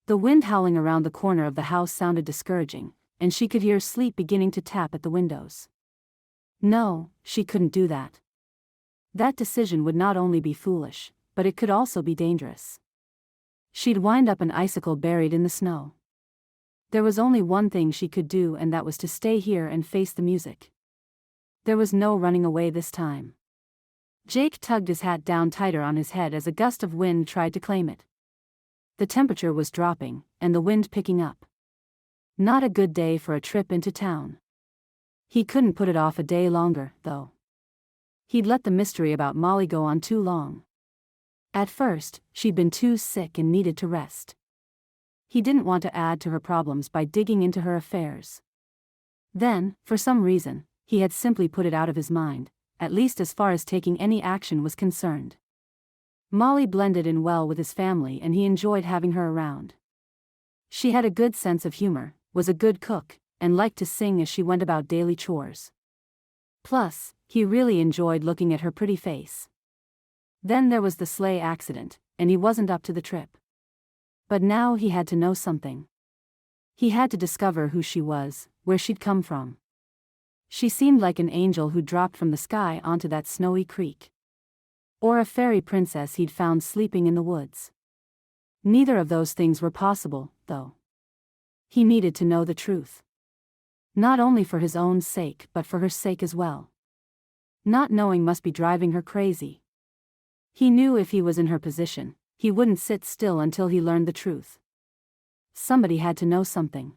The wind howling around the corner of the house sounded discouraging, and she could hear sleep beginning to tap at the windows. No, she couldn't do that. That decision would not only be foolish, but it could also be dangerous. She'd wind up an icicle buried in the snow. There was only one thing she could do, and that was to stay here and face the music. There was no running away this time. Jake tugged his hat down tighter on his head as a gust of wind tried to claim it. The temperature was dropping, and the wind picking up. Not a good day for a trip into town. He couldn't put it off a day longer, though. He'd let the mystery about Molly go on too long. At first, she'd been too sick and needed to rest. He didn't want to add to her problems by digging into her affairs. Then, for some reason, he had simply put it out of his mind, at least as far as taking any action was concerned. Molly blended in well with his family, and he enjoyed having her around. She had a good sense of humor, was a good cook, and liked to sing as she went about daily chores. Plus, he really enjoyed looking at her pretty face. Then there was the sleigh accident, and he wasn't up to the trip. But now he had to know something. He had to discover who she was, where she'd come from. She seemed like an angel who dropped from the sky onto that snowy creek. Or a fairy princess he'd found sleeping in the woods. Neither of those things were possible, though. He needed to know the truth. Not only for his own sake, but for her sake as well. Not knowing must be driving her crazy. He knew if he was in her position, he wouldn't sit still until he learned the truth. Somebody had to know something.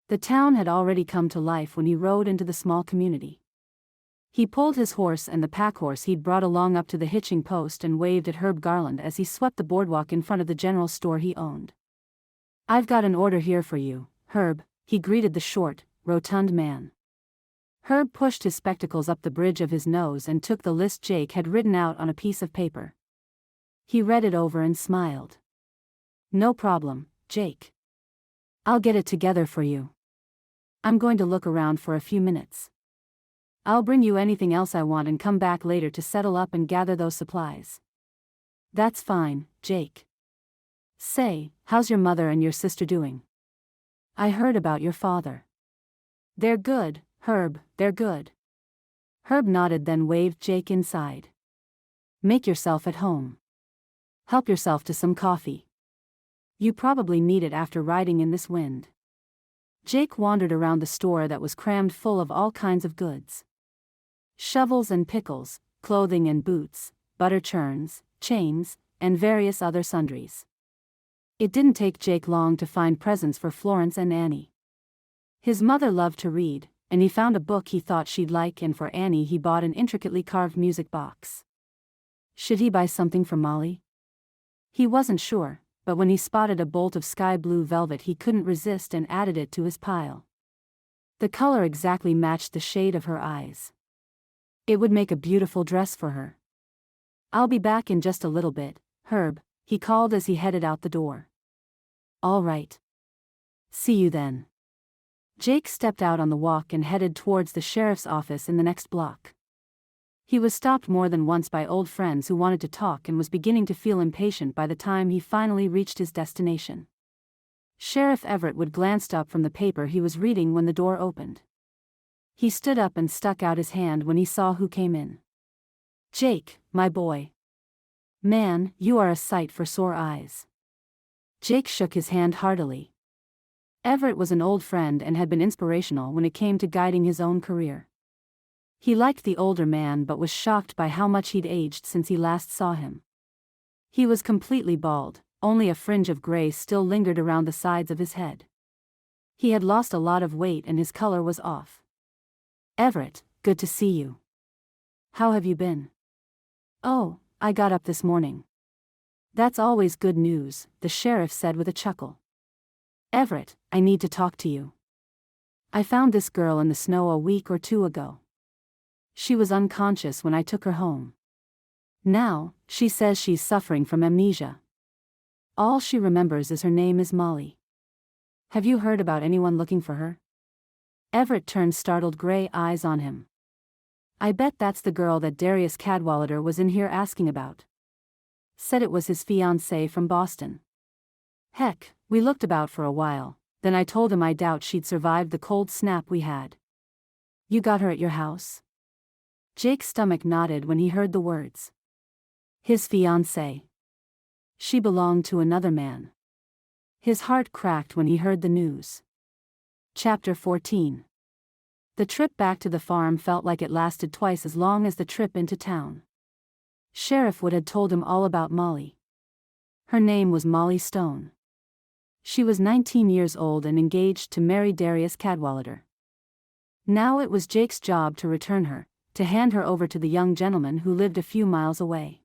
The town had already come to life when he rode into the small community. He pulled his horse and the pack horse he'd brought along up to the hitching post and waved at Herb Garland as he swept the boardwalk in front of the general store he owned. "I've got an order here for you, Herb," he greeted the short, rotund man. Herb pushed his spectacles up the bridge of his nose and took the list Jake had written out on a piece of paper. He read it over and smiled. "No problem, Jake. I'll get it together for you. I'm going to look around for a few minutes. I'll bring you anything else I want and come back later to settle up and gather those supplies." "That's fine, Jake. Say, how's your mother and your sister doing? I heard about your father." "They're good, Herb, they're good." Herb nodded, then waved Jake inside. "Make yourself at home. Help yourself to some coffee. You probably need it after riding in this wind." Jake wandered around the store that was crammed full of all kinds of goods. Shovels and pickles, clothing and boots, butter churns, chains, and various other sundries. It didn't take Jake long to find presents for Florence and Annie. His mother loved to read, and he found a book he thought she'd like, and for Annie he bought an intricately carved music box. Should he buy something for Molly? He wasn't sure, but when he spotted a bolt of sky blue velvet he couldn't resist and added it to his pile. The color exactly matched the shade of her eyes. It would make a beautiful dress for her. "I'll be back in just a little bit, Herb," he called as he headed out the door. "All right. See you then." Jake stepped out on the walk and headed towards the sheriff's office in the next block. He was stopped more than once by old friends who wanted to talk and was beginning to feel impatient by the time he finally reached his destination. Sheriff Everett would glanced up from the paper he was reading when the door opened. He stood up and stuck out his hand when he saw who came in. "Jake, my boy. Man, you are a sight for sore eyes." Jake shook his hand heartily. Everett was an old friend and had been inspirational when it came to guiding his own career. He liked the older man but was shocked by how much he'd aged since he last saw him. He was completely bald, only a fringe of gray still lingered around the sides of his head. He had lost a lot of weight and his color was off. "Everett, good to see you. How have you been?" "Oh, I got up this morning." "That's always good news," the sheriff said with a chuckle. "Everett, I need to talk to you. I found this girl in the snow a week or two ago. She was unconscious when I took her home. Now, she says she's suffering from amnesia. All she remembers is her name is Molly. Have you heard about anyone looking for her?" Everett turned startled gray eyes on him. "I bet that's the girl that Darius Cadwallader was in here asking about." said it was his fiancé from Boston. Heck, we looked about for a while, then I told him I doubt she'd survived the cold snap we had. You got her at your house? Jake's stomach knotted when he heard the words. His fiancé. She belonged to another man. His heart cracked when he heard the news. Chapter 14. The trip back to the farm felt like it lasted twice as long as the trip into town. Sheriff Wood had told him all about Molly. Her name was Molly Stone. She was 19 years old and engaged to marry Darius Cadwallader. Now it was Jake's job to return her, to hand her over to the young gentleman who lived a few miles away.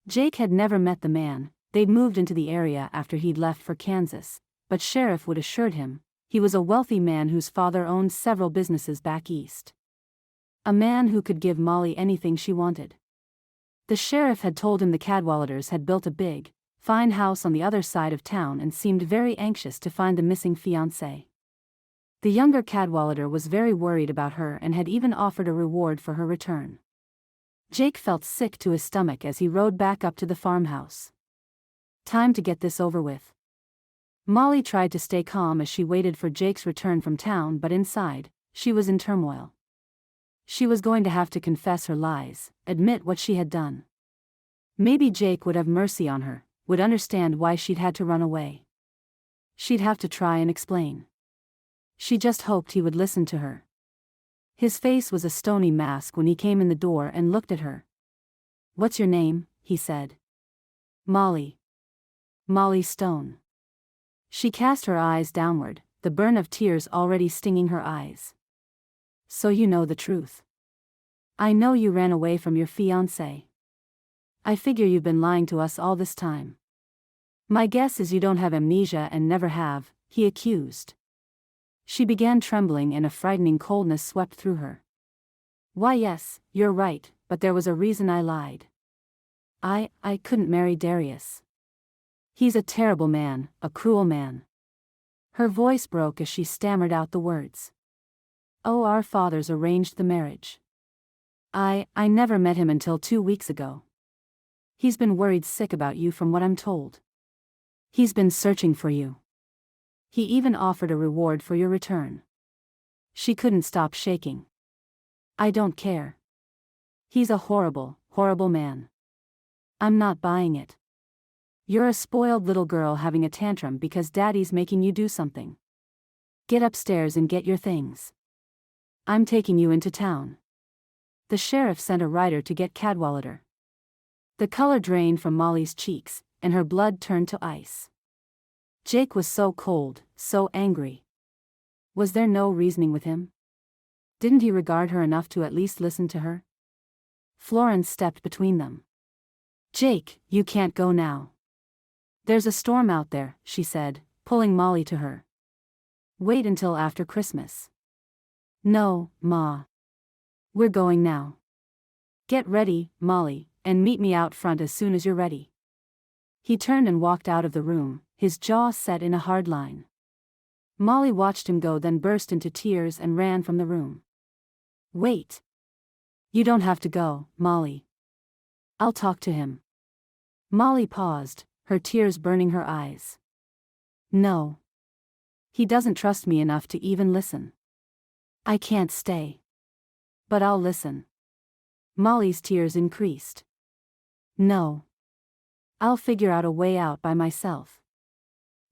Jake had never met the man. They'd moved into the area after he'd left for Kansas, but Sheriff Wood assured him he was a wealthy man whose father owned several businesses back east. A man who could give Molly anything she wanted. The sheriff had told him the Cadwalladers had built a big, fine house on the other side of town and seemed very anxious to find the missing fiancé. The younger Cadwallader was very worried about her and had even offered a reward for her return. Jake felt sick to his stomach as he rode back up to the farmhouse. Time to get this over with. Molly tried to stay calm as she waited for Jake's return from town, but inside, she was in turmoil. She was going to have to confess her lies, admit what she had done. Maybe Jake would have mercy on her, would understand why she'd had to run away. She'd have to try and explain. She just hoped he would listen to her. His face was a stony mask when he came in the door and looked at her. "What's your name?" he said. "Molly. Molly Stone." She cast her eyes downward, the burn of tears already stinging her eyes. "So you know the truth. I know you ran away from your fiancé. I figure you've been lying to us all this time. My guess is you don't have amnesia and never have," he accused. She began trembling and a frightening coldness swept through her. "Why yes, you're right, but there was a reason I lied. I couldn't marry Darius. He's a terrible man, a cruel man." Her voice broke as she stammered out the words. "Oh, our fathers arranged the marriage. I never met him until 2 weeks ago. He's been worried sick about you from what I'm told. He's been searching for you. He even offered a reward for your return." She couldn't stop shaking. "I don't care. He's a horrible, horrible man. I'm not buying it. You're a spoiled little girl having a tantrum because daddy's making you do something. Get upstairs and get your things. I'm taking you into town." The sheriff sent a rider to get Cadwallader. The color drained from Molly's cheeks, and her blood turned to ice. Jake was so cold, so angry. Was there no reasoning with him? Didn't he regard her enough to at least listen to her? Florence stepped between them. "Jake, you can't go now. There's a storm out there," she said, pulling Molly to her. "Wait until after Christmas." "No, Ma. We're going now. Get ready, Molly, and meet me out front as soon as you're ready." He turned and walked out of the room, his jaw set in a hard line. Molly watched him go, then burst into tears and ran from the room. "Wait. You don't have to go, Molly. I'll talk to him." Molly paused, her tears burning her eyes. "No. He doesn't trust me enough to even listen. I can't stay. But I'll listen." Molly's tears increased. "No. I'll figure out a way out by myself."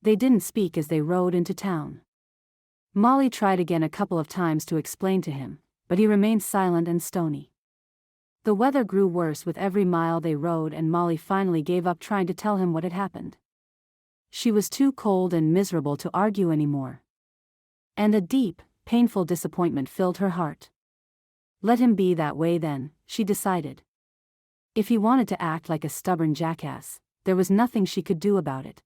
They didn't speak as they rode into town. Molly tried again a couple of times to explain to him, but he remained silent and stony. The weather grew worse with every mile they rode, and Molly finally gave up trying to tell him what had happened. She was too cold and miserable to argue anymore. And a deep, painful disappointment filled her heart. Let him be that way then, she decided. If he wanted to act like a stubborn jackass, there was nothing she could do about it.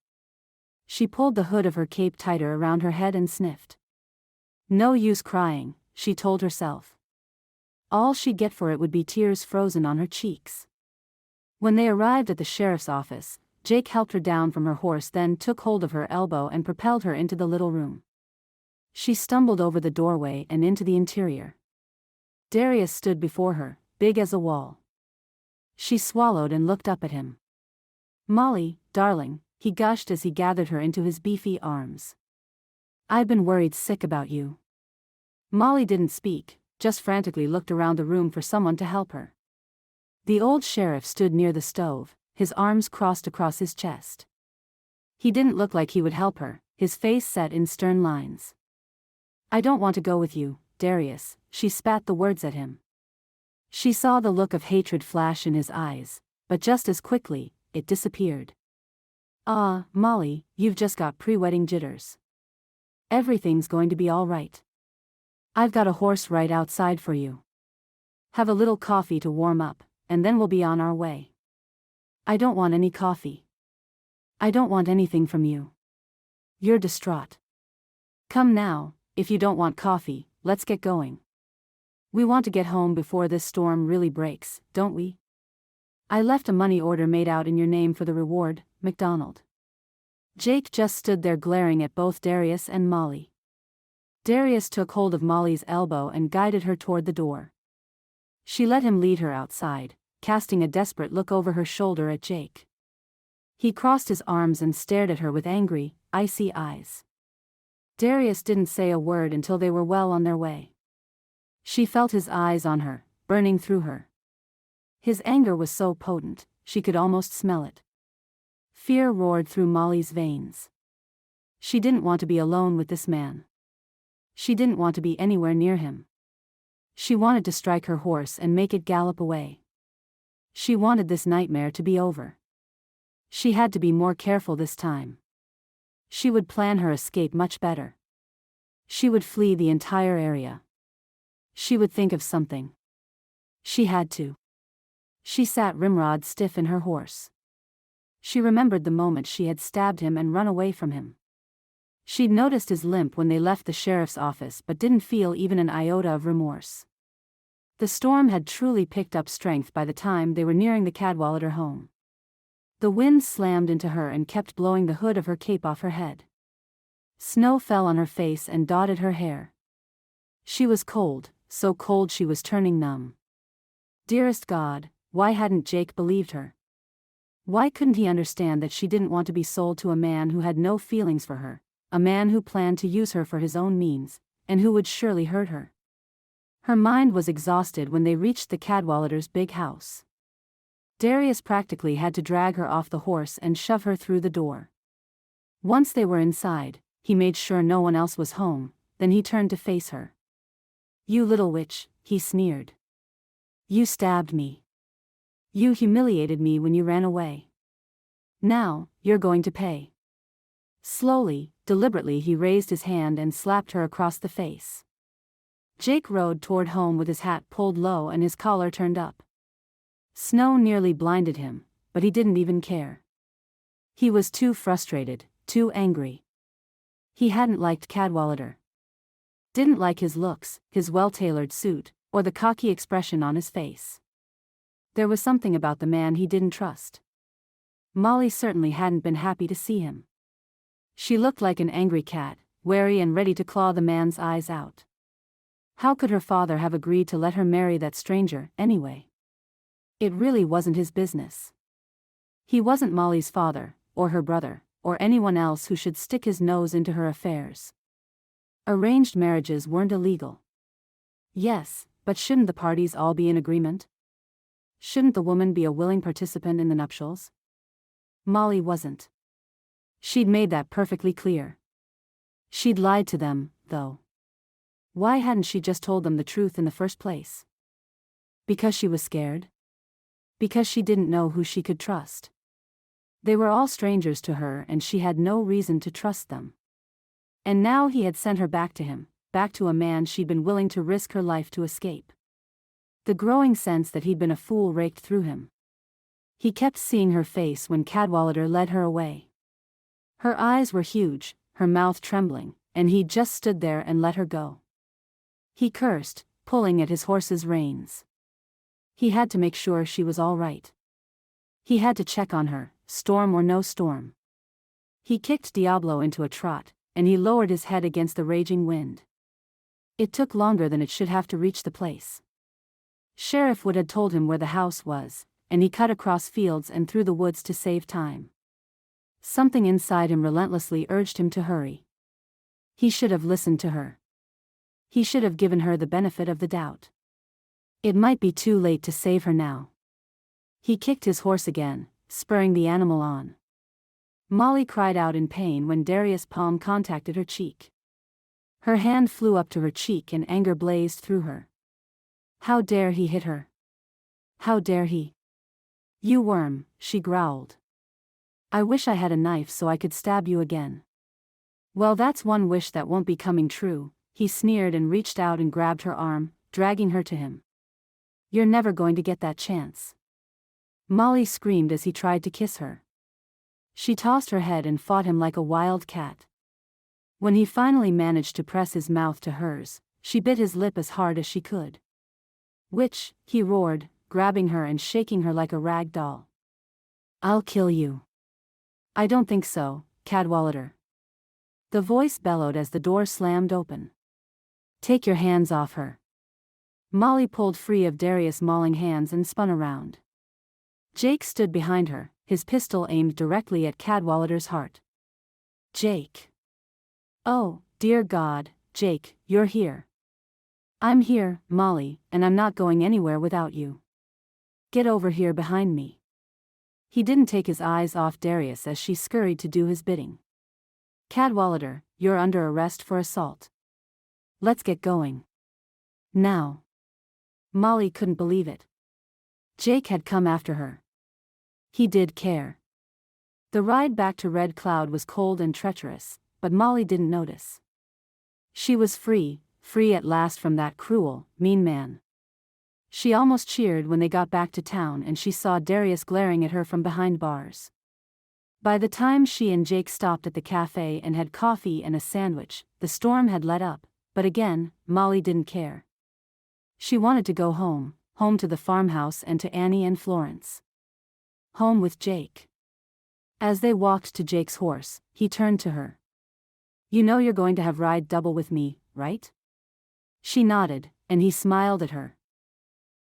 She pulled the hood of her cape tighter around her head and sniffed. No use crying, she told herself. All she'd get for it would be tears frozen on her cheeks. When they arrived at the sheriff's office, Jake helped her down from her horse, then took hold of her elbow and propelled her into the little room. She stumbled over the doorway and into the interior. Darius stood before her, big as a wall. She swallowed and looked up at him. "Molly, darling," he gushed as he gathered her into his beefy arms. "I've been worried sick about you." Molly didn't speak, just frantically looked around the room for someone to help her. The old sheriff stood near the stove, his arms crossed across his chest. He didn't look like he would help her, his face set in stern lines. "I don't want to go with you, Darius," she spat the words at him. She saw the look of hatred flash in his eyes, but just as quickly, it disappeared. "Ah, Molly, you've just got pre-wedding jitters. Everything's going to be all right. I've got a horse right outside for you. Have a little coffee to warm up, and then we'll be on our way." "I don't want any coffee. I don't want anything from you. You're distraught. Come now, if you don't want coffee, let's get going. We want to get home before this storm really breaks, don't we? I left a money order made out in your name for the reward, McDonald." Jake just stood there glaring at both Darius and Molly. Darius took hold of Molly's elbow and guided her toward the door. She let him lead her outside, casting a desperate look over her shoulder at Jake. He crossed his arms and stared at her with angry, icy eyes. Darius didn't say a word until they were well on their way. She felt his eyes on her, burning through her. His anger was so potent, she could almost smell it. Fear roared through Molly's veins. She didn't want to be alone with this man. She didn't want to be anywhere near him. She wanted to strike her horse and make it gallop away. She wanted this nightmare to be over. She had to be more careful this time. She would plan her escape much better. She would flee the entire area. She would think of something. She had to. She sat rimrod stiff in her horse. She remembered the moment she had stabbed him and run away from him. She'd noticed his limp when they left the sheriff's office but didn't feel even an iota of remorse. The storm had truly picked up strength by the time they were nearing the Cadwallader home. The wind slammed into her and kept blowing the hood of her cape off her head. Snow fell on her face and dotted her hair. She was cold, so cold she was turning numb. Dearest God, why hadn't Jake believed her? Why couldn't he understand that she didn't want to be sold to a man who had no feelings for her, a man who planned to use her for his own means, and who would surely hurt her? Her mind was exhausted when they reached the Cadwalladers' big house. Darius practically had to drag her off the horse and shove her through the door. Once they were inside, he made sure no one else was home, then he turned to face her. "You little witch," he sneered. "You stabbed me. You humiliated me when you ran away. Now, you're going to pay." Slowly, deliberately he raised his hand and slapped her across the face. Jake rode toward home with his hat pulled low and his collar turned up. Snow nearly blinded him, but he didn't even care. He was too frustrated, too angry. He hadn't liked Cadwallader. Didn't like his looks, his well-tailored suit, or the cocky expression on his face. There was something about the man he didn't trust. Molly certainly hadn't been happy to see him. She looked like an angry cat, wary and ready to claw the man's eyes out. How could her father have agreed to let her marry that stranger, anyway? It really wasn't his business. He wasn't Molly's father, or her brother, or anyone else who should stick his nose into her affairs. Arranged marriages weren't illegal. Yes, but shouldn't the parties all be in agreement? Shouldn't the woman be a willing participant in the nuptials? Molly wasn't. She'd made that perfectly clear. She'd lied to them, though. Why hadn't she just told them the truth in the first place? Because she was scared? Because she didn't know who she could trust. They were all strangers to her and she had no reason to trust them. And now he had sent her back to him, back to a man she'd been willing to risk her life to escape. The growing sense that he'd been a fool raked through him. He kept seeing her face when Cadwallader led her away. Her eyes were huge, her mouth trembling, and he just stood there and let her go. He cursed, pulling at his horse's reins. He had to make sure she was all right. He had to check on her, storm or no storm. He kicked Diablo into a trot, and he lowered his head against the raging wind. It took longer than it should have to reach the place. Sheriff Wood had told him where the house was, and he cut across fields and through the woods to save time. Something inside him relentlessly urged him to hurry. He should have listened to her. He should have given her the benefit of the doubt. It might be too late to save her now. He kicked his horse again, spurring the animal on. Molly cried out in pain when Darius' palm contacted her cheek. Her hand flew up to her cheek and anger blazed through her. How dare he hit her? How dare he? You worm, she growled. I wish I had a knife so I could stab you again. Well, that's one wish that won't be coming true, he sneered and reached out and grabbed her arm, dragging her to him. You're never going to get that chance. Molly screamed as he tried to kiss her. She tossed her head and fought him like a wild cat. When he finally managed to press his mouth to hers, she bit his lip as hard as she could. Witch, he roared, grabbing her and shaking her like a rag doll. I'll kill you. I don't think so, Cadwallader. The voice bellowed as the door slammed open. Take your hands off her. Molly pulled free of Darius' mauling hands and spun around. Jake stood behind her, his pistol aimed directly at Cadwallader's heart. Jake. Oh, dear God, Jake, you're here. I'm here, Molly, and I'm not going anywhere without you. Get over here behind me. He didn't take his eyes off Darius as she scurried to do his bidding. Cadwallader, you're under arrest for assault. Let's get going. Now. Molly couldn't believe it. Jake had come after her. He did care. The ride back to Red Cloud was cold and treacherous, but Molly didn't notice. She was free at last from that cruel, mean man. She almost cheered when they got back to town and she saw Darius glaring at her from behind bars. By the time she and Jake stopped at the cafe and had coffee and a sandwich, the storm had let up, but again, Molly didn't care. She wanted to go home to the farmhouse and to Annie and Florence. Home with Jake. As they walked to Jake's horse, he turned to her. You know you're going to have ride double with me, right? She nodded, and he smiled at her.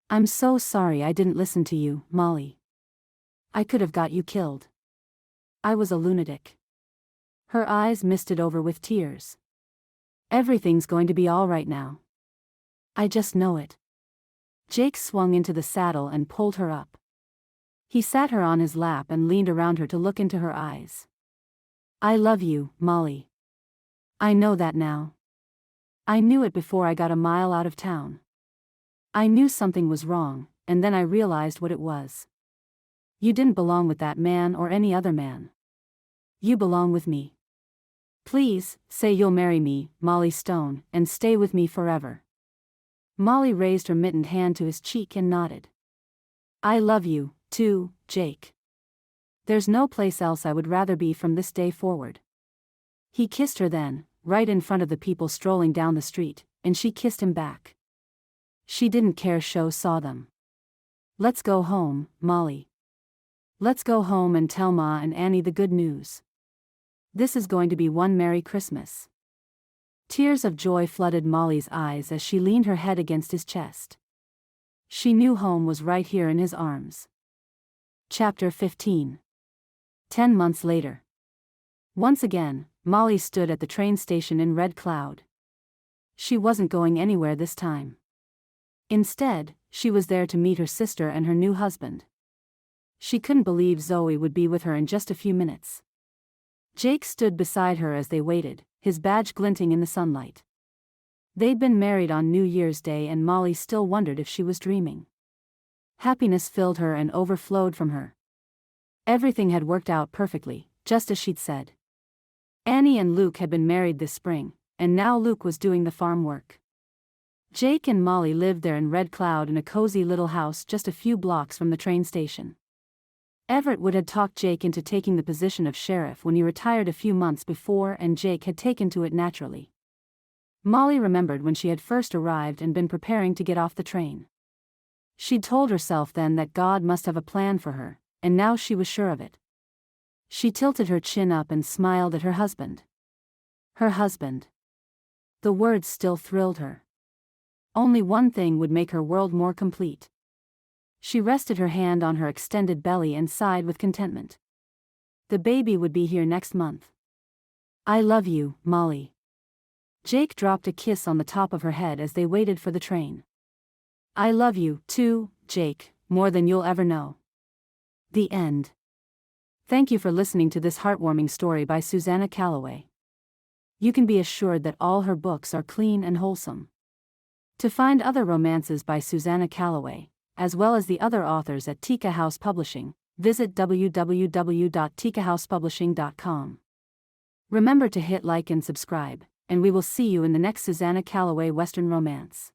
I'm so sorry I didn't listen to you, Molly. I could have got you killed. I was a lunatic. Her eyes misted over with tears. Everything's going to be all right now. I just know it. Jake swung into the saddle and pulled her up. He sat her on his lap and leaned around her to look into her eyes. I love you, Molly. I know that now. I knew it before I got a mile out of town. I knew something was wrong, and then I realized what it was. You didn't belong with that man or any other man. You belong with me. Please, say you'll marry me, Molly Stone, and stay with me forever. Molly raised her mittened hand to his cheek and nodded. I love you, too, Jake. There's no place else I would rather be from this day forward. He kissed her then, right in front of the people strolling down the street, and she kissed him back. She didn't care Sho saw them. Let's go home, Molly. Let's go home and tell Ma and Annie the good news. This is going to be one Merry Christmas. Tears of joy flooded Molly's eyes as she leaned her head against his chest. She knew home was right here in his arms. Chapter 15. 10 months later. Once again, Molly stood at the train station in Red Cloud. She wasn't going anywhere this time. Instead, she was there to meet her sister and her new husband. She couldn't believe Zoe would be with her in just a few minutes. Jake stood beside her as they waited, his badge glinting in the sunlight. They'd been married on New Year's Day and Molly still wondered if she was dreaming. Happiness filled her and overflowed from her. Everything had worked out perfectly, just as she'd said. Annie and Luke had been married this spring, and now Luke was doing the farm work. Jake and Molly lived there in Red Cloud in a cozy little house just a few blocks from the train station. Everett Wood had talked Jake into taking the position of sheriff when he retired a few months before, and Jake had taken to it naturally. Molly remembered when she had first arrived and been preparing to get off the train. She'd told herself then that God must have a plan for her, and now she was sure of it. She tilted her chin up and smiled at her husband. Her husband. The words still thrilled her. Only one thing would make her world more complete. She rested her hand on her extended belly and sighed with contentment. The baby would be here next month. I love you, Molly. Jake dropped a kiss on the top of her head as they waited for the train. I love you, too, Jake, more than you'll ever know. The end. Thank you for listening to this heartwarming story by Susannah Calloway. You can be assured that all her books are clean and wholesome. To find other romances by Susannah Calloway, as well as the other authors at Tika House Publishing, visit www.tikahousepublishing.com. Remember to hit like and subscribe, and we will see you in the next Susannah Calloway Western romance.